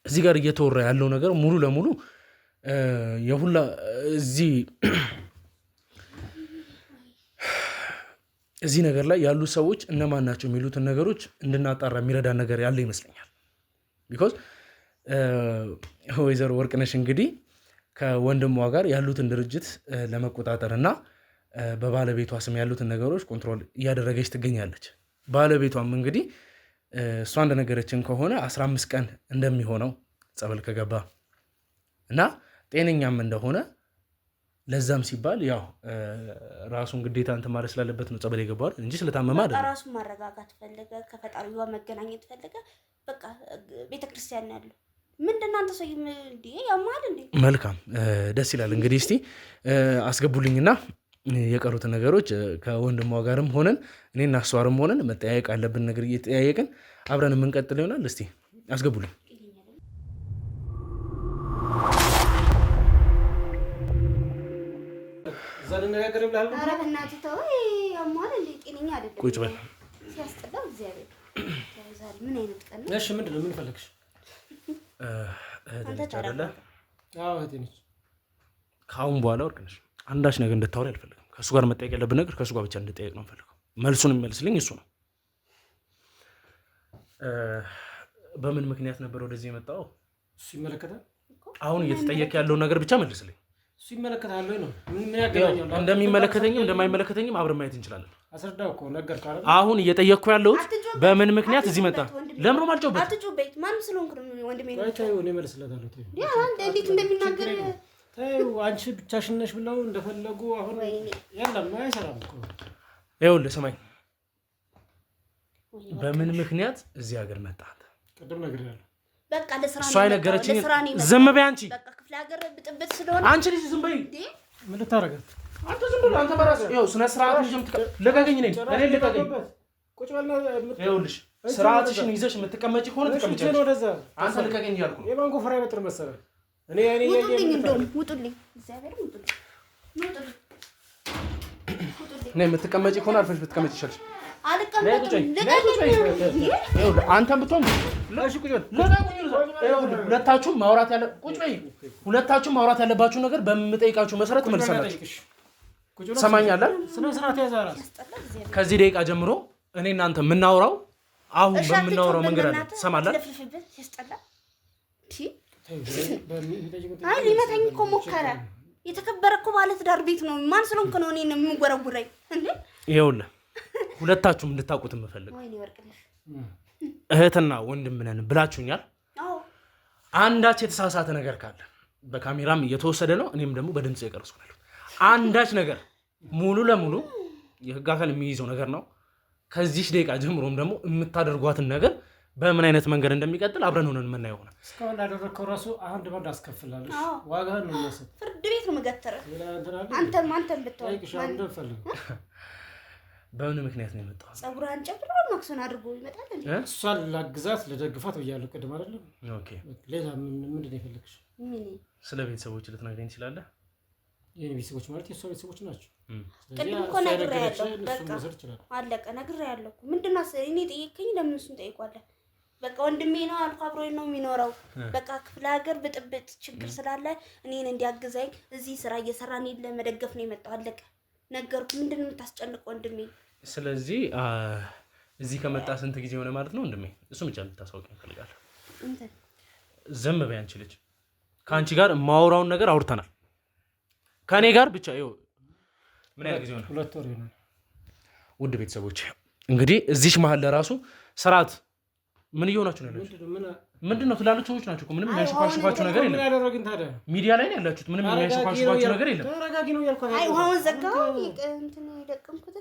እዚህ ጋር እየተወራ ያለው ነገር ሙሉ ለሙሉ የሁላ እዚህ ነገር ላይ ያሉ ሰዎች እነማን ናቸው የሚሉትን ነገሮች እንድናጣራ የሚረዳን ነገር ያለ ይመስለኛል። ቢኮዝ ወይዘሮ ወርቅነሽ እንግዲህ ከወንድሟ ጋር ያሉትን ድርጅት ለመቆጣጠር እና በባለቤቷ ስም ያሉትን ነገሮች ኮንትሮል እያደረገች ትገኛለች። ባለቤቷም እንግዲህ እሷ እንደነገረችን ከሆነ 15 ቀን እንደሚሆነው ጸበል ከገባ እና ጤነኛም እንደሆነ ለዛም ሲባል ያው ራሱን ግዴታ እንትን ማለት ስላለበት ነው ጸበል የገባው እንጂ ስለታመመ አይደለም። ራሱን ማረጋጋት ፈለገ፣ ከፈጣሪው ጋር መገናኘት ፈለገ። በቃ ቤተክርስቲያን ያለው ምንድነው? አንተ ሰው እንዴ ያማል እንዴ? መልካም ደስ ይላል። እንግዲህ እስቲ አስገቡልኝና የቀሩትን ነገሮች ከወንድሟ ጋርም ሆነን እኔና እሷርም ሆነን መጠያየቅ አለብን ነገር እየተጠያየቅን አብረን የምንቀጥል ይሆናል። እስቲ አስገቡልኝ። ቁጭ በል። ሲያስጠላው እግዚአብሔር ምን አይነት ቀን ነው? እሺ ምንድነው? ምን ፈለግሽ? ከአሁን በኋላ ወርቅነሽ አንዳች ነገር እንድታወሪ አልፈልግም። ከእሱ ጋር መጠየቅ ያለብን ነገር ከእሱ ጋር ብቻ እንድጠየቅ ነው የምፈልገው። መልሱን የሚመልስልኝ እሱ ነው። በምን ምክንያት ነበር ወደዚህ የመጣው? እሱ ይመለከታል። አሁን እየተጠየቅ ያለውን ነገር ብቻ መልስልኝ። እሱ ይመለከታል ወይ ነው? ምን ያገናኛል? እንደሚመለከተኝም እንደማይመለከተኝም አብረን ማየት እንችላለን። አስረዳው እኮ ነገር ካለ አሁን እየጠየቅኩ ያለሁት በምን ምክንያት እዚህ መጣ? ለምን ነው ማልጨውበት? አትጩበት። ማን ስለሆንክ ነው ወንድሜ? ነው ታዩ ነው መልስለታለሁ። ታዩ ያ እንዴት እንደሚናገር ታዩ። አንቺ ብቻሽን ነሽ ብለው እንደፈለጉ አሁን የለም አይሰራም እኮ። ይኸውልህ ስማኝ፣ በምን ምክንያት እዚህ ሀገር መጣ? ቅድም ነግሬሃለሁ። በቃ ለስራ ነው። እሷ የነገረችኝ። ዝም በይ አንቺ። በቃ ክፍለ ሀገር ብጥብጥ ስለሆነ አንቺ ልጅ ዝም በይ። ምን ልታረጋት? አንተ ዝም ብለህ አንተ በራስህ ይኸው ስነ ስርዓት ልጅም ልቀቀኝ። እኔ ልቀቀኝ። ቁጭ በልና ይኸውልሽ ስርዓትሽን ይዘሽ የምትቀመጪ ከሆነ ትቀመጫለሽ። አንተ ልቀቀኝ እያልኩ ነው። የማንጎ ፍሬ በጥር መሰለህ። እኔ ውጡልኝ፣ እንደውም ውጡልኝ፣ እግዚአብሔር ውጡልኝ። እኔ የምትቀመጪ ከሆነ አልፈሽ ብትቀመጪ ይሻልሽ። አልቀመጥም። አንተም ብትሆን ሁለታችሁም ማውራት ያለባችሁ ነገር በምጠይቃችሁ መሰረት ትመልሳላችሁ። ትሰማኛለህ? ከዚህ ደቂቃ ጀምሮ እኔ እናንተ የምናወራው አሁን በምናወራው መንገድ አለ። ትሰማለህ? አይ ሊመታኝ እኮ ሞከረ። የተከበረ እኮ ባለትዳር ቤት ነው። ማን ስለሆንክ ነው እኔን የምንጎረጉረኝ እንዴ? ይኸውልህ ሁለታችሁም እንድታውቁት የምፈልገው እህትና ወንድም ነን ብላችሁኛል። አንዳች የተሳሳተ ነገር ካለ በካሜራም እየተወሰደ ነው፣ እኔም ደግሞ በድምጽ የቀረጽኩ ነው። አንዳች ነገር ሙሉ ለሙሉ የህግ አካል የሚይዘው ነገር ነው። ከዚህ ደቂቃ ጀምሮም ደግሞ የምታደርጓትን ነገር በምን አይነት መንገድ እንደሚቀጥል አብረን ሆነን የምናየው ይሆናል። እስካሁን ያደረግከው ራሱ አሁን ደግሞ አስከፍላለሽ። ዋጋህን ነው የሚያሰጥ። ፍርድ ቤት ነው የምገትረው። አንተም ብትሆን በምን ምክንያት ነው የመጣው? ጸጉራን ጨብሮ ማክሰን አድርጎ ይመጣል እንዴ? እሷን ላግዛት ለደግፋት ብያለሁ ቅድም አይደለም? ኦኬ። ሌላ ምንድን ነው የፈለግሽ? ስለ ቤተሰቦች ልትነግረኝ ትችላለህ? የኔ ቤተሰቦች ማለት የእሷ ቤተሰቦች ናቸው። ቅድም እኮ ነግሬሃለሁ። በቃ አለቀ። ነግሬሃለሁ እኮ ምንድን ነው እኔ ጠየቀኝ። ለምን እሱን ጠይቋለህ? በቃ ወንድሜ ነው አልኩ። አብሮኝ ነው የሚኖረው። በቃ ክፍለ ሀገር ብጥብጥ ችግር ስላለ እኔን እንዲያግዛኝ እዚህ ስራ እየሰራ እኔን ለመደገፍ ነው የመጣው። አለቀ። ነገርኩ። ምንድን ነው የምታስጨንቅ ወንድሜ? ስለዚህ እዚህ ከመጣ ስንት ጊዜ ሆነ ማለት ነው ወንድሜ? እሱ ብቻ እንድታሳውቂኝ እፈልጋለሁ። ዝም በይ አንቺ ልጅ። ከአንቺ ጋር የማወራውን ነገር አውርተናል። ከኔ ጋር ብቻ ይኸው ምን ያህል ጊዜ ሆነ? 2 ወር ይሆናል። ውድ ቤተሰቦች እንግዲህ እዚሽ መሀል ለራሱ ስርዓት ምን እየሆናችሁ ነው ያላችሁት? ምንድን ነው ትላልቅ ሰዎች ናቸው እኮ ምንም የሚያሸፋሽፋችሁ ነገር የለም። ምን ያደረግን ታዲያ? ሚዲያ ላይ ነው ያላችሁት። ምንም የሚያሸፋሽፋችሁ ነገር የለም። ተረጋጊ ነው ያልኩት። አይ ውሃውን ዘጋው። እንትን ይደቀምኩት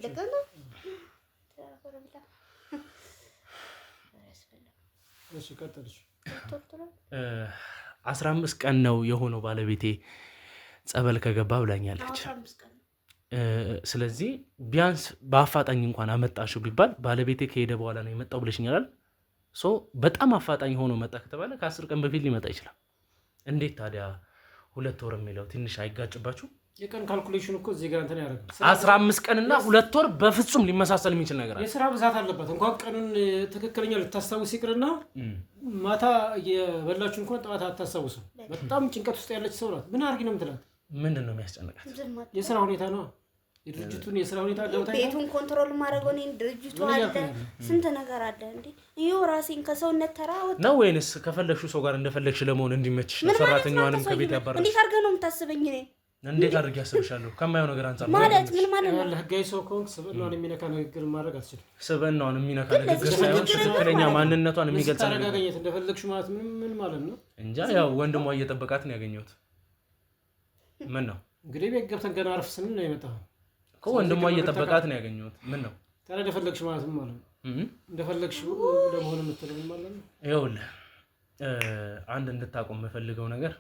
ለቀና እሺ ቀጥልሽ። 15 ቀን ነው የሆነው ባለቤቴ ጸበል ከገባ ብላኛለች። ስለዚህ ቢያንስ በአፋጣኝ እንኳን አመጣሽው ቢባል ባለቤቴ ከሄደ በኋላ ነው የመጣው ብለሽኛል። በጣም አፋጣኝ ሆኖ መጣ ከተባለ ከ10 ቀን በፊት ሊመጣ ይችላል። እንዴት ታዲያ 2 ወር የሚለው ትንሽ አይጋጭባችሁ? የቀን ካልኩሌሽን እኮ እዚህ ጋር እንትን ያደርጋል። 15 ቀንና 2 ወር በፍጹም ሊመሳሰል የሚችል ነገር አለ። የሥራ ብዛት አለበት። እንኳን ቀኑን ትክክለኛ ልታስታውስ ይቅርና ማታ የበላችሁ እንኳን ጠዋት አታስታውስም። በጣም ጭንቀት ውስጥ ያለች ሰው ናት። ምን አድርጊ ነው የምትላት? ምንድን ነው የሚያስጨንቃት? የሥራ ሁኔታ ነው። የድርጅቱን የሥራ ሁኔታ ገብታ ቤቱን ኮንትሮል ማድረገው እኔ ድርጅቱ አለ ስንት ነገር አለ እንዴ? ይኸው ራሴን ከሰውነት ተራ ወጣ ነው ወይንስ ከፈለግሽው ሰው ጋር እንደፈለግሽ ለመሆን እንዲመችሽ ነው? ሰራተኛዋንም ከቤት ያባረርሽ? እንዴት አድርገህ ነው የምታስበኝ? እኔ እንዴት አድርጌ ያስብሻለሁ? ከማየው ነገር አንፃር ማለት ምን ማለት ነው? ህጋዊ ሰው ከሆንክ ስብዕናዋን የሚነካ ንግግር ማድረግ አትችልም። ስብዕናዋን የሚነካ ንግግር ሳይሆን ትክክለኛ ማንነቷን የሚገልጽ ነገር ታረጋገኘት እንደፈለግሽ ማለት ምን ማለት ነው? እንጃ ያው ወንድሟ እየጠበቃት ነው ያገኘሁት። ምን ነው እንግዲህ ቤት ገብተን ገና አረፍ ስንል ነው የመጣው እኮ ወንድሟ እየጠበቃት ነው ያገኘሁት። ምን ነው ታዲያ እንደፈለግሽ ማለት ምን ማለት ነው? እንደፈለግሽ ለመሆን የምትለው ምን ማለት ነው? ይኸውልህ አንድ እንድታቆም የምፈልገው ነገር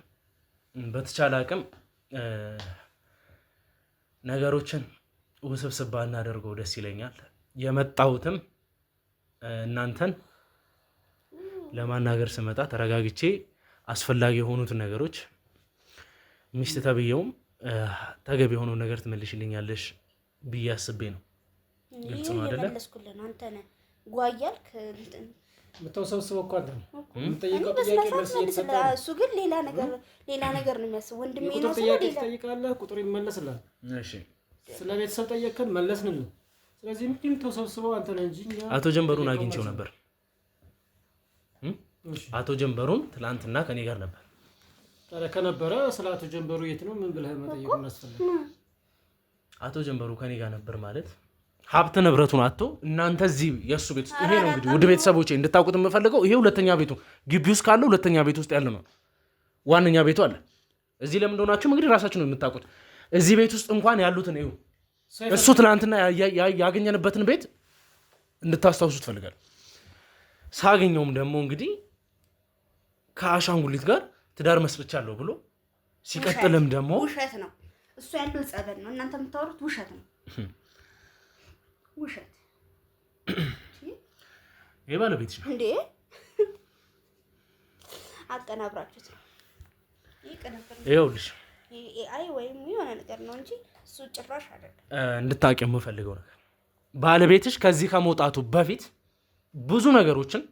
በተቻለ አቅም ነገሮችን ውስብስብ ባናደርገው ደስ ይለኛል። የመጣሁትም እናንተን ለማናገር ስመጣ ተረጋግቼ አስፈላጊ የሆኑትን ነገሮች ሚስት ተብዬውም ተገቢ የሆነው ነገር ትመልሽልኛለሽ ብዬ አስቤ ነው። ግልጽ ነው አይደለ? አንተ ነህ ጓያልክ የምታውሰብስበው እኮ አንተ ነው። የምጠይቀው ጥያቄ መልስ እየተሰጠህ እሱ ግን ሌላ ነገር ነው የሚያስበው። ወንድሜ ነው ጥያቄ ትጠይቃለህ፣ ቁጥር ይመለስልሃል። እሺ ስለ ቤተሰብ ጠየቅከን መለስንልህ። ስለዚህ ምንድን የምታውሰብስበው አንተ ነህ እንጂ አቶ ጀንበሩን አግኝቼው ነበር። አቶ ጀንበሩን ትላንትና ከኔ ጋር ነበር። ታዲያ ከነበረ ስለ አቶ ጀንበሩ የት ነው ምን ብለህ መጠየቅ እናስፈልግ? አቶ ጀንበሩ ከኔ ጋር ነበር ማለት ሀብት ንብረቱን አጥቶ እናንተ እዚህ የእሱ ቤት ውስጥ ይሄ ነው እንግዲህ ውድ ቤተሰቦቼ እንድታውቁት የምፈልገው ይሄ ሁለተኛ ቤቱ ግቢ ውስጥ ካለው ሁለተኛ ቤት ውስጥ ያለ ነው። ዋነኛ ቤቱ አለ እዚህ። ለምን እንደሆናችሁ እንግዲህ ራሳችሁ ነው የምታውቁት። እዚህ ቤት ውስጥ እንኳን ያሉትን ይኸው እሱ ትናንትና ያገኘንበትን ቤት እንድታስታውሱ ትፈልጋለሁ። ሳገኘውም ደግሞ እንግዲህ ከአሻንጉሊት ጋር ትዳር መስርቻለሁ ብሎ ሲቀጥልም ደግሞ ውሸት ነው እሱ ያለው ጸበል ነው። እናንተ የምታወሩት ውሸት ነው። ውሸት የባለቤትሽ ነው እንዴ? አቀናብራችሁት ነው። ይኸውልሽ አይ ወይም የሆነ ነገር ነው እንጂ እሱ ጭራሽ አይደለም። እንድታውቂው የምፈልገው ነገር ባለቤትሽ ከዚህ ከመውጣቱ በፊት ብዙ ነገሮችን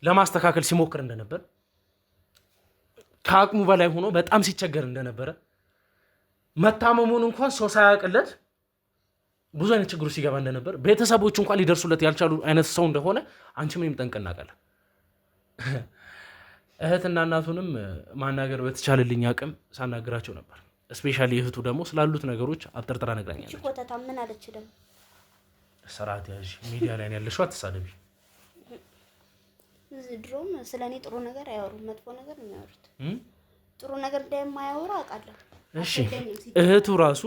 ለማስተካከል ሲሞክር እንደነበር፣ ከአቅሙ በላይ ሆኖ በጣም ሲቸገር እንደነበረ፣ መታመሙን እንኳን ሰው ሳያውቅለት ብዙ አይነት ችግሩ ሲገባ እንደነበር፣ ቤተሰቦቹ እንኳን ሊደርሱለት ያልቻሉ አይነት ሰው እንደሆነ አንቺ ምንም ጠንቅቅ እናውቃለን። እህትና እናቱንም ማናገር በተቻለልኝ አቅም ሳናግራቸው ነበር። ስፔሻሊ እህቱ ደግሞ ስላሉት ነገሮች አብጠርጥራ ነግራኛለች። ኮተታ ምን አለች ደግሞ? ስርዓት ያዥ፣ ሚዲያ ላይ ያለሽው አትሳደቢ። ድሮም ስለኔ ጥሩ ነገር አያወሩም፣ መጥፎ ነገር ነው የሚያወሩት። ጥሩ ነገር እንደማያወሩ አውቃለሁ። እሺ እህቱ ራሱ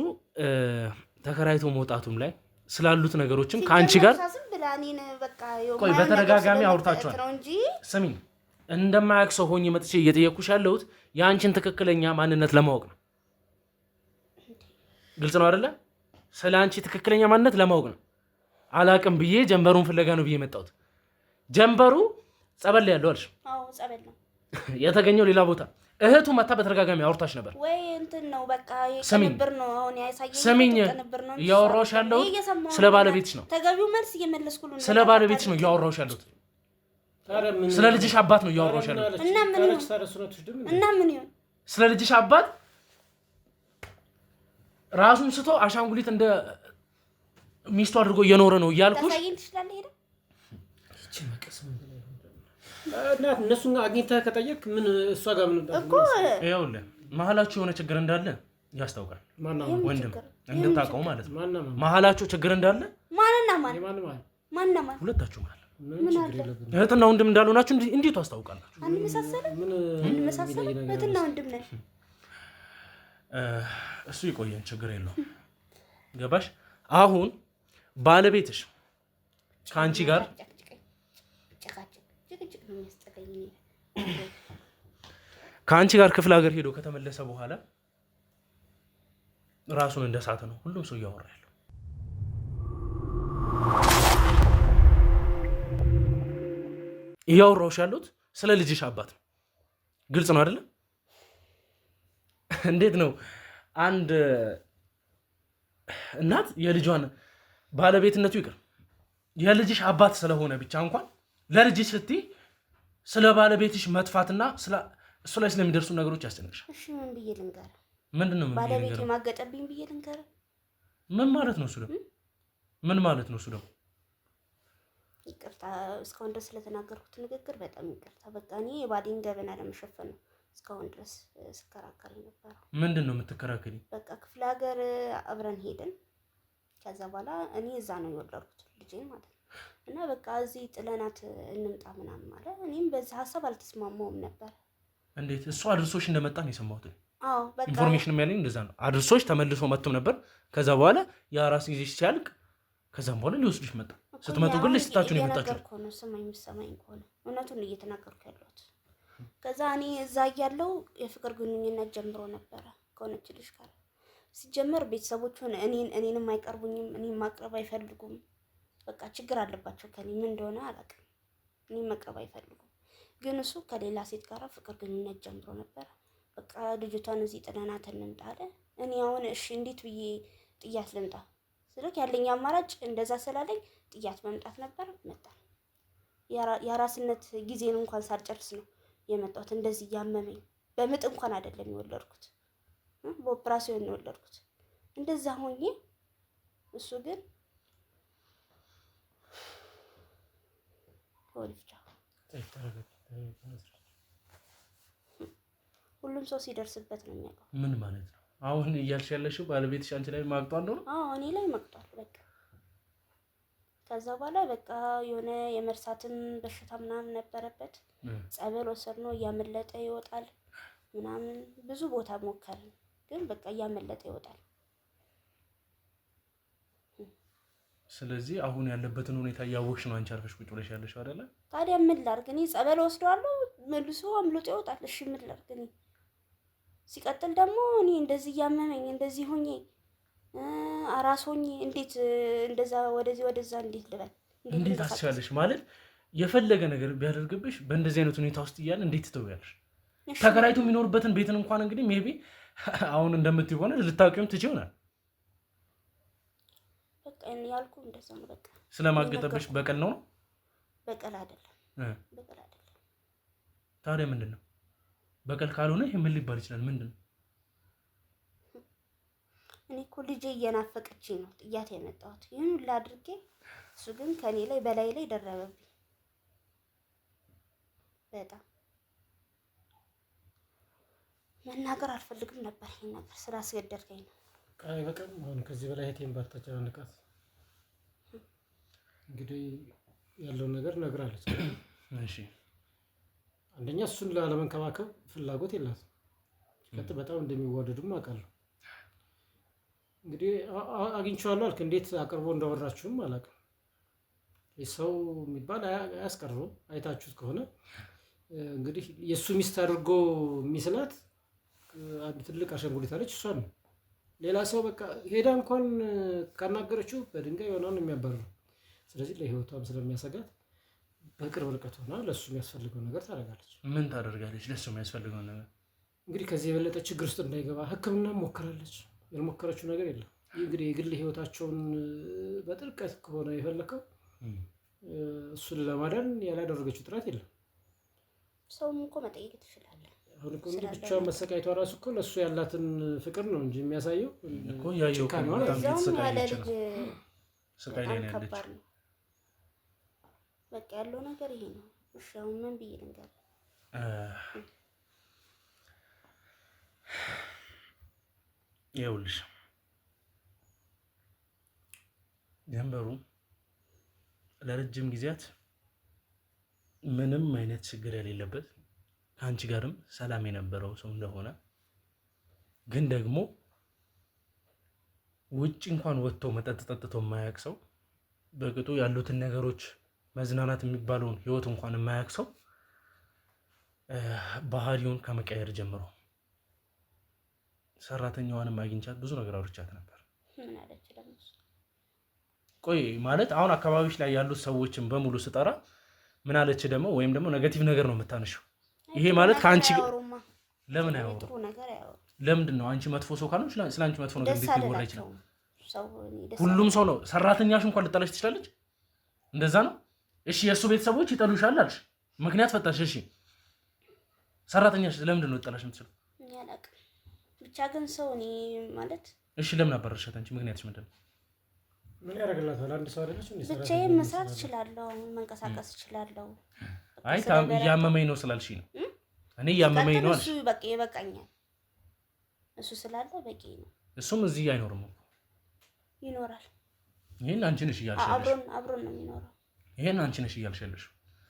ተከራይቶ መውጣቱም ላይ ስላሉት ነገሮችም ከአንቺ ጋር ቆይ በተደጋጋሚ አውርታችኋል። ስሚኝ እንደማያውቅ ሰው ሆኜ መጥቼ እየጠየኩሽ ያለሁት የአንቺን ትክክለኛ ማንነት ለማወቅ ነው። ግልጽ ነው አይደለ? ስለ አንቺ ትክክለኛ ማንነት ለማወቅ ነው። አላቅም ብዬ ጀንበሩን ፍለጋ ነው ብዬ መጣሁት። ጀንበሩ ጸበል ላይ ያለው አልሽ? አዎ ጸበል ነው የተገኘው ሌላ ቦታ። እህቱ መታ በተደጋጋሚ አውርታሽ ነበር ወይ? እንትን ነው በቃ የቅንብር ነው አሁን ያሳየኝ። ስሚኝ እያወራሁሽ ያለሁት ስለ ባለቤትሽ ነው። ተገቢው መልስ እየመለስኩ ነው። ስለ ባለቤትሽ ነው እያወራሁሽ ያለሁት። ስለ ልጅሽ አባት ነው እያወራሁሽ ያለሁት። እና ምን ይሁን? ስለ ልጅሽ አባት ራሱን ስቶ አሻንጉሊት እንደ ሚስቱ አድርጎ እየኖረ ነው እያልኩሽ። ታሳየኝ ትችላለህ ሄደ እነሱን አግኝተህ ከጠየቅ ምን እሷ ጋር ምን እኮ ይኸውልህ መሀላችሁ የሆነ ችግር እንዳለ ያስታውቃል። ወንድም እንድታውቀው ማለት ነው። መሀላችሁ ችግር እንዳለ ማንና ማን ሁለታችሁ ማለት እህትና ወንድም እንዳልሆናችሁ እንዴት ታስታውቃላችሁ? አንመሳሰልም። እህትና ወንድም ነን። እሱ ይቆየን፣ ችግር የለውም። ገባሽ? አሁን ባለቤትሽ ከአንቺ ጋር ክፍለ ሀገር ሄዶ ከተመለሰ በኋላ ራሱን እንደሳተ ነው ሁሉም ሰው እያወራ ያለው። እያወራሁሽ ያሉት ስለ ልጅሽ አባት ነው። ግልጽ ነው አይደለ? እንዴት ነው አንድ እናት የልጇን ባለቤትነቱ ይቅር የልጅሽ አባት ስለሆነ ብቻ እንኳን ለልጅሽ ስትይ ስለ ባለቤትሽ መጥፋትና እሱ ላይ ስለሚደርሱ ነገሮች ያስጨንቅሻል። እሺ ምን ብዬ ልንገር? ምንድነው ባለቤቴ ማገጠብኝ ብዬ ልንገር? ምን ማለት ነው እሱ ደግሞ? ምን ማለት ነው እሱ ደግሞ? ይቅርታ እስካሁን ድረስ ስለተናገርኩት ንግግር በጣም ይቅርታ። በቃ እኔ የባሌን ገበና ለመሸፈን ነው እስካሁን ድረስ ስከራከር የነበረው። ምንድን ነው የምትከራከሪ? በቃ ክፍለ ሀገር አብረን ሄድን። ከዛ በኋላ እኔ እዛ ነው የወለድኩት ልጄን ማለት ነው። እና በቃ እዚህ ጥለናት እንምጣ ምናምን ማለት እኔም በዛ ሀሳብ አልተስማማውም ነበር። እንዴት? እሱ አድርሶሽ እንደመጣ ነው የሰማሁት። አዎ በቃ ኢንፎርሜሽን ያለኝ እንደዛ ነው። አድርሶሽ ተመልሶ መጥቶም ነበር። ከዛ በኋላ የአራስ ጊዜ ሲያልቅ ከዛም በኋላ ሊወስዱሽ መጣ። ስትመጡ ግን ልስታችሁ ነው የመጣችሁ። ነው ስማኝ፣ የምትሰማኝ ከሆነ እውነቱን እየተናገርኩ ያለሁት። ከዛ እኔ እዛ እያለሁ የፍቅር ግንኙነት ጀምሮ ነበረ ከሆነች ልጅ ጋር። ሲጀመር ቤተሰቦቹን እኔንም አይቀርቡኝም፣ እኔን ማቅረብ አይፈልጉም። በቃ ችግር አለባቸው ከኔ ምን እንደሆነ አላውቅም። እኔን መቅረብ አይፈልጉም። ግን እሱ ከሌላ ሴት ጋር ፍቅር ግንኙነት ጀምሮ ነበረ። በቃ ልጅቷን እዚህ ጥለናት እንምጣ አለ። እኔ አሁን እሺ እንዴት ብዬ ጥያት ልምጣ ስልክ ያለኝ አማራጭ እንደዛ ስላለኝ ጥያት መምጣት ነበር። መጣ የአራስነት ጊዜን እንኳን ሳልጨርስ ነው የመጣሁት። እንደዚህ ያመመኝ በምጥ እንኳን አይደለም የወለድኩት፣ በኦፕራሲዮን ነው የወለድኩት። እንደዛ ሆኜ እሱ ግን ወልቻ ሁሉም ሰው ሲደርስበት ነው የሚያውቀው። ምን ማለት ነው አሁን እያልሽ ያለሽው? ባለቤትሽ አንቺ ላይ ማቅጧል ነው? አዎ እኔ ላይ ማቅጧል። በቃ ከዛ በኋላ በቃ የሆነ የመርሳትም በሽታ ምናምን ነበረበት። ጸበል ወሰድነው፣ እያመለጠ ይወጣል ምናምን ብዙ ቦታ ሞከርን፣ ግን በቃ እያመለጠ ይወጣል። ስለዚህ አሁን ያለበትን ሁኔታ እያወቅሽ ነው አንቺ አርፈሽ ቁጭ ብለሽ ያለሽው አይደለ? ታዲያ ምን ላድርግ? እኔ ጸበል ወስደዋለሁ፣ መልሶ አምልጦ ይወጣል። እሺ ምን ላድርግ? እኔ ሲቀጥል ደግሞ እኔ እንደዚህ እያመመኝ እንደዚህ ሆኜ አራስ ሆኜ እንዴት እንደዛ ወደዛ እንዴት ልበል? እንዴት አስቻለሽ? ማለት የፈለገ ነገር ቢያደርግብሽ በእንደዚህ አይነት ሁኔታ ውስጥ እያለ እንዴት ትተውያለሽ? ተከራይቶ የሚኖርበትን ቤትን እንኳን እንግዲህ ሜቢ አሁን እንደምትይው ሆነ ልታውቂውም ትችይ ይሆናል። በቃ እኔ ያልኩ እንደዛ ነው። በቃ ስለማገጠብሽ በቀል ነው? በቀል አይደለም። ታዲያ ምንድን ነው? በቀል ካልሆነ ይሄ ምን ሊባል ይችላል? ምንድን ነው? እኔ እኮ ልጄ እየናፈቀችኝ ነው ጥያት የመጣሁት። ይህን ሁሉ አድርጌ እሱ ግን ከኔ ላይ በላይ ደረበብኝ። በጣም መናገር አልፈልግም ነበር ይሄን ነገር ስላስገደድከኝ ነው። አይ በቃ አሁን ከዚህ በላይ እህቴን ባታጨናንቃት። እንግዲህ ያለውን ነገር ነግራለች። እሺ አንደኛ እሱን ላለመንከባከብ ፍላጎት የላትም። ሲቀጥል በጣም እንደሚዋደዱም አውቃለሁ። እንግዲህ አግኝቼዋለሁ አልክ፣ እንዴት አቅርቦ እንዳወራችሁም አላውቅም። ሰው የሚባል አያስቀርበው። አይታችሁት ከሆነ እንግዲህ የእሱ ሚስት አድርጎ የሚስላት አንድ ትልቅ አሸንጉሊት አለች፣ እሷ ነው። ሌላ ሰው በቃ ሄዳ እንኳን ካናገረችው በድንጋይ የሆነውን የሚያባርረው። ስለዚህ ለህይወቷም ስለሚያሰጋት በቅርብ ርቀት ሆና ለእሱ የሚያስፈልገው ነገር ታደርጋለች። ምን ታደርጋለች? ለእሱ የሚያስፈልገው ነገር እንግዲህ ከዚህ የበለጠ ችግር ውስጥ እንዳይገባ ሕክምና ሞክራለች። ያልሞከረችው ነገር የለም። ይህ እንግዲህ የግል ህይወታቸውን በጥልቀት ከሆነ የፈለከው እሱን ለማዳን ያላደረገችው ጥረት የለም። ሰውም እኮ መጠየቅ ትችላለህ። አሁን እኮ እንግዲህ ብቻዋን መሰቃየቷ ራሱ እኮ ለእሱ ያላትን ፍቅር ነው እንጂ የሚያሳየው እኮ ያየው እዛውም ያለ ልጅ ስቃይ ላይ ነው ያለች። ከባድ ነው። በቃ ያለው ነገር ይሄ ነው። እሺ አሁን ምን ብዬ ልንገር? ይኸውልሽ ጀንበሩ ለረጅም ጊዜያት ምንም አይነት ችግር የሌለበት ከአንቺ ጋርም ሰላም የነበረው ሰው እንደሆነ ግን ደግሞ ውጭ እንኳን ወጥቶ መጠጥ ጠጥቶ የማያውቅ ሰው በቅጡ ያሉትን ነገሮች መዝናናት የሚባለውን ህይወት እንኳን የማያውቅ ሰው ባህሪውን ከመቀየር ጀምሮ ሰራተኛዋንም አግኝቻት ብዙ ነገር አውርቻት ነበር። ምን አለች ደግሞ? ቆይ ማለት አሁን አካባቢዎች ላይ ያሉት ሰዎችን በሙሉ ስጠራ ምን አለች ደግሞ? ወይም ደግሞ ኔጌቲቭ ነገር ነው የምታነሺው። ይሄ ማለት ከአንቺ ለምን አያወሩ? ጥሩ ነገር አያወሩ። ለምንድን ነው አንቺ መጥፎ ሰው ካልሆንሽ ስለ አንቺ መጥፎ ነገር እንዴት ሊወራ ይችላል? ሁሉም ሰው ነው። ሰራተኛሽ እንኳን ልጠላሽ ትችላለች። እንደዛ ነው። እሺ የእሱ ቤተሰቦች ይጠሉሻል አልሽ፣ ምክንያት ፈታሽ። እሺ ሰራተኛሽ ለምንድን ነው ልጠላሽ የምትችለው? ብቻ ግን ሰው እኔ ማለት እሺ ለምን አባረርሻት? አንቺ ምክንያትሽ ምንድን ነው? ምን ያደርግላታል? አንድ ሰው አይደለች እንዴ? ብቻዬን መስራት እችላለሁ፣ መንቀሳቀስ እችላለሁ። አይ እያመመኝ ነው ስላልሽ ነው። እኔ እያመመኝ ነው አልሽ። እሱ በቃ ይበቃኛል። እሱ ስላለ በቂ ነው። እሱም እዚህ አይኖርም እኮ ይኖራል። ይሄን አንቺ ነሽ እያልሽ ያለሽ። አብሮን ነው የሚኖረው። ይሄን አንቺ ነሽ እያልሽ ያለሽ።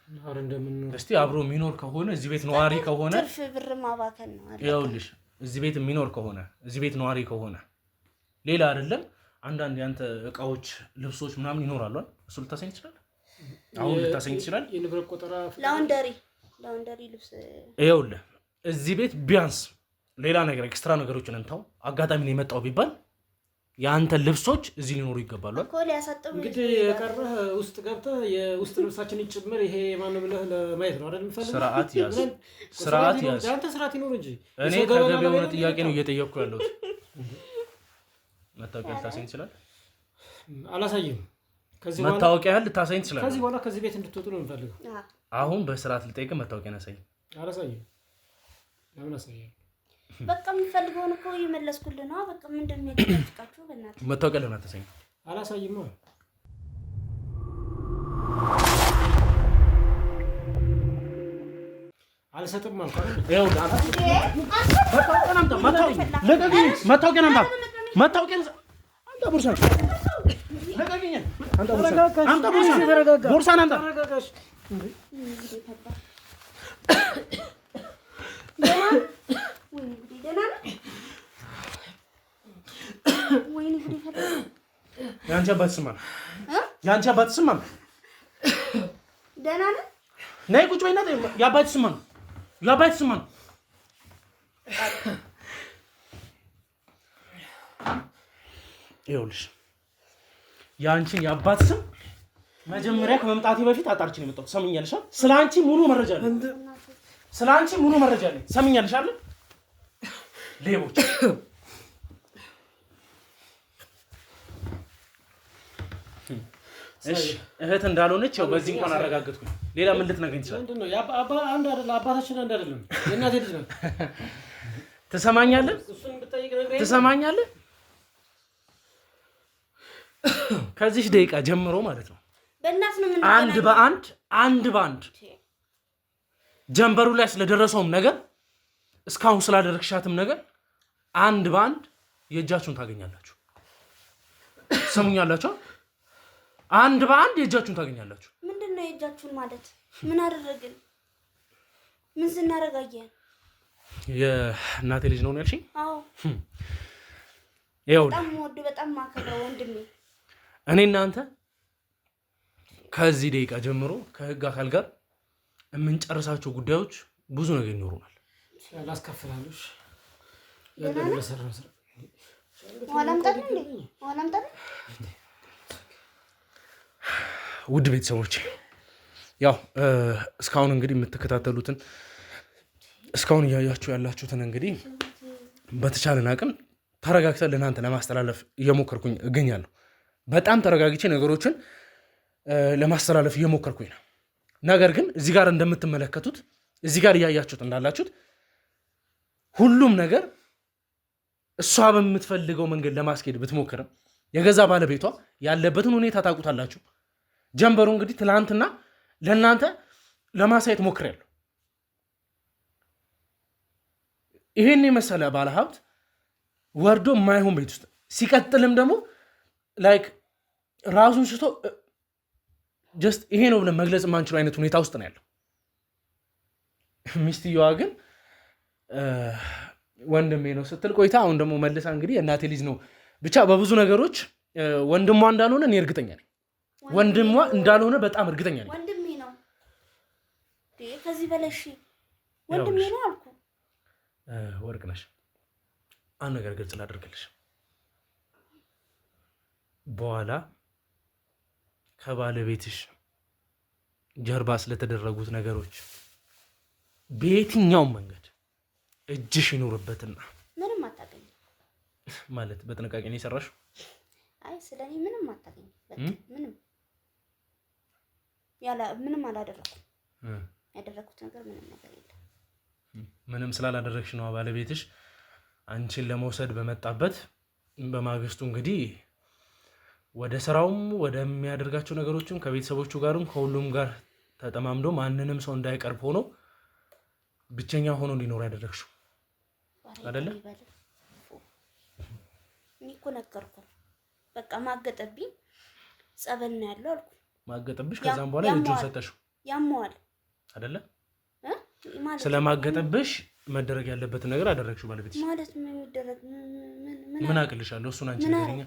አብሮ እንደምንኖር እስቲ አብሮ የሚኖር ከሆነ እዚህ ቤት ነዋሪ ከሆነ ትርፍ ብር ማባከን ነው አይደል? ይኸውልሽ እዚህ ቤት የሚኖር ከሆነ እዚህ ቤት ነዋሪ ከሆነ ሌላ አይደለም። አንዳንድ ያንተ እቃዎች፣ ልብሶች ምናምን ይኖራሉ አይደል? እሱ ልታሰኝ ትችላለህ። አሁን ልታሰኝ ትችላለህ። የንብረት ቆጠራ፣ ላውንደሪ ልብስ። ይኸውልህ እዚህ ቤት ቢያንስ ሌላ ነገር ኤክስትራ ነገሮችን እንታው አጋጣሚ ነው የመጣው ቢባል የአንተ ልብሶች እዚህ ሊኖሩ ይገባሉ እኮ ሊያሳጥቡ። እንግዲህ የቀረህ ውስጥ ገብተህ የውስጥ ልብሳችንን ጭምር ይሄ ማነው ብለህ ለማየት ነው አይደል? የምፈልገው ስርዓት ያዝ፣ ስርዓት ያዝ። አንተ ስርዓት ይኖር እንጂ እኔ ተገቢ የሆነ ጥያቄ ነው እየጠየቅኩ ያለሁት። መታወቂያ ልታሳኝ ትችላለህ? አላሳይም። ከዚህ በኋላ መታወቂያ ልታሳኝ ትችላለህ? ከዚህ በኋላ ከዚህ ቤት እንድትወጡ ነው የምፈልገው። አሁን በስርዓት ልጠይቅህ፣ መታወቂያ አሳየኝ። አላሳይም። ለምን አሳያለሁ? በቃ የምፈልገውን እኮ እየመለስኩልህ ነው። በቃ ምንድን ነው የጠየቃችሁ? በእናትህ መታወቂያ ለምን አታሳይም? አላሳይም። አልሰጥም አልኩ አይደል? ይኸውልህ መታወቂያ አምጣ። አንተ ቦርሳ ለቀቅኝ። አንተ ቦርሳን አምጣ። የአንቺ አባት ስማ ነው። የአንቺ አባት ስማ ነው። ደህና ነህ? ነይ ቁጭ በይና የአባት ስማ ነው። የአባት ስማ ነው። ይኸውልሽ የአንቺን የአባት ስም መጀመሪያ ከመምጣቴ በፊት አጣርቼ ነው የመጣሁት። ሰምኛለሽ? ስለ አንቺ ሙሉ መረጃ አለኝ። ስለ አንቺ ሙሉ መረጃ አለኝ። ሰምኛለሽ አይደል? ሌቦች እሺ እህት እንዳልሆነች ያው በዚህ እንኳን አረጋግጥኩኝ። ሌላ ምን ልትነግረኝ ትችላለህ? ምንድን ነው አንድ አይደለም፣ አባታችን አንድ አይደለም። የእናቴ ልጅ ነው። ትሰማኛለህ? እሱን ብትጠይቅ ነግረኝ። ትሰማኛለህ? ከዚህ ደቂቃ ጀምሮ ማለት ነው በእናት ነው ምን አንድ በአንድ ጀንበሩ ላይ ስለደረሰውም ነገር እስካሁን ስላደረግሻትም ነገር አንድ በአንድ የእጃችሁን ታገኛላችሁ። ሰሙኛላችሁ? አንድ በአንድ የእጃችሁን ታገኛላችሁ። ምንድነው የእጃችሁን ማለት? ምን አደረግን? ምን ስናረጋየን? የእናቴ ልጅ ነው ያልሽኝ? አዎ በጣም ወድ በጣም ማከብረው ወንድሜ። እኔ እናንተ ከዚህ ደቂቃ ጀምሮ ከህግ አካል ጋር የምንጨርሳቸው ጉዳዮች ብዙ ነገር ይኖሩናል። ላስከፍላለሽ ውድ ቤተሰቦች ያው እስካሁን እንግዲህ የምትከታተሉትን እስካሁን እያያችሁ ያላችሁትን እንግዲህ በተቻለን አቅም ተረጋግተን ለእናንተ ለማስተላለፍ እየሞከርኩኝ እገኛለሁ። በጣም ተረጋግቼ ነገሮችን ለማስተላለፍ እየሞከርኩኝ ነው። ነገር ግን እዚህ ጋር እንደምትመለከቱት እዚህ ጋር እያያችሁት እንዳላችሁት ሁሉም ነገር እሷ በምትፈልገው መንገድ ለማስኬድ ብትሞክርም የገዛ ባለቤቷ ያለበትን ሁኔታ ታውቁታላችሁ። ጀንበሩ እንግዲህ ትላንትና ለእናንተ ለማሳየት ሞክሬያለሁ። ይሄን የመሰለ ባለሀብት ወርዶ የማይሆን ቤት ውስጥ ሲቀጥልም ደግሞ ላይክ ራሱን ስቶ ጀስት ይሄ ነው ብለን መግለጽ የማንችለው አይነት ሁኔታ ውስጥ ነው ያለው። ሚስትየዋ ግን ወንድሜ ነው ስትል ቆይታ አሁን ደግሞ መልሳ እንግዲህ የእናቴ ልጅ ነው ብቻ በብዙ ነገሮች ወንድሟ እንዳልሆነ እኔ እርግጠኛ ነኝ። ወንድሟ እንዳልሆነ በጣም እርግጠኛ ነኝ። ወንድሜ ነው ከዚህ በለሽ ወንድሜ ነው አልኩ። ወርቅነሽ አንድ ነገር ግልጽ ላደርግልሽ። በኋላ ከባለቤትሽ ጀርባ ስለተደረጉት ነገሮች በየትኛውም መንገድ እጅሽ ይኖርበትና ምንም አታገኝ ማለት በጥንቃቄ ነው የሰራሽው። አይ ስለኔ ምንም አታገኝ ምንም አላደረኩም። ያደረኩት ነገር ምንም ነገር የለም። ምንም ስላላደረግሽ ነው ባለቤትሽ አንቺን ለመውሰድ በመጣበት በማግስቱ እንግዲህ ወደ ስራውም ወደሚያደርጋቸው ነገሮችም ከቤተሰቦቹ ጋርም ከሁሉም ጋር ተጠማምዶ ማንንም ሰው እንዳይቀርብ ሆኖ ብቸኛ ሆኖ እንዲኖር ያደረግሽው አይደለ? እኔ እኮ ነገርኩህ። በቃ ማገጠብኝ ጸበል ነው ያለው አልኩ። ማገጠብሽ ከዛም በኋላ ልጁን ሰጠሽው ያሟል አይደለ? ስለማገጠብሽ መደረግ ያለበትን ነገር አደረግሽው ባለቤትሽ ማለት ምን ይደረግ? ምን አቅልሻለሁ? እሱን አንቺ ነገርኛ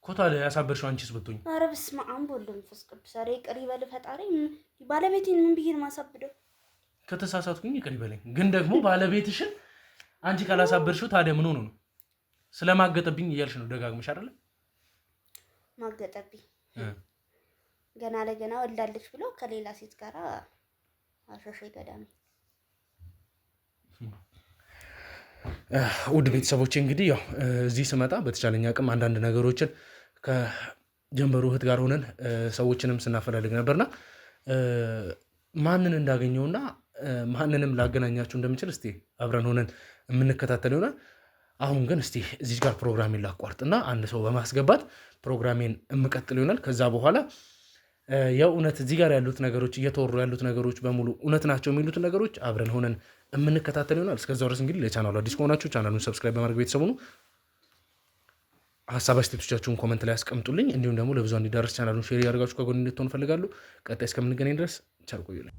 ኮታ ላይ ያሳበርሽው አንቺስ ብትሆኝ። ኧረ በስመ አብ ወወልድ ወመንፈስ ቅዱስ። ኧረ ይቅር ይበል ፈጣሪ። ባለቤቴን ምን ብዬ ነው ማሳብደው? ከተሳሳትኩኝ ይቅር ይበለኝ። ግን ደግሞ ባለቤትሽን አንቺ ካላሳበርሽው ታዲያ ምን ሆኖ ነው? ስለማገጠብኝ እያልሽ ነው ደጋግመሽ አይደለ? ማገጠብኝ ገና ለገና ወልዳለች ብሎ ከሌላ ሴት ጋር አሸሸ ገዳሚ። ውድ ቤተሰቦቼ እንግዲህ ያው እዚህ ስመጣ በተቻለኝ አቅም አንዳንድ ነገሮችን ከጀንበሩ እህት ጋር ሆነን ሰዎችንም ስናፈላልግ ነበርና ማንን እንዳገኘውና ማንንም ላገናኛችሁ እንደምችል እስቲ አብረን ሆነን የምንከታተል ይሆናል። አሁን ግን እስቲ እዚህ ጋር ፕሮግራሜን ላቋርጥና አንድ ሰው በማስገባት ፕሮግራሜን የምቀጥል ይሆናል። ከዛ በኋላ የእውነት እዚህ ጋር ያሉት ነገሮች እየተወሩ ያሉት ነገሮች በሙሉ እውነት ናቸው የሚሉትን ነገሮች አብረን ሆነን የምንከታተል ይሆናል። እስከዛው ድረስ እንግዲህ ለቻናሉ አዲስ ከሆናችሁ ቻናሉን ሰብስክራይብ በማድረግ ቤተሰቡ ነው። ሀሳብ አስተያየቶቻችሁን ኮመንት ላይ አስቀምጡልኝ። እንዲሁም ደግሞ ለብዙ እንዲዳረስ ቻናሉን ሼር ያደርጋችሁ ከጎን እንድትሆኑ ፈልጋለሁ። ቀጣይ እስከምንገናኝ ድረስ ቸር ቆዩልኝ።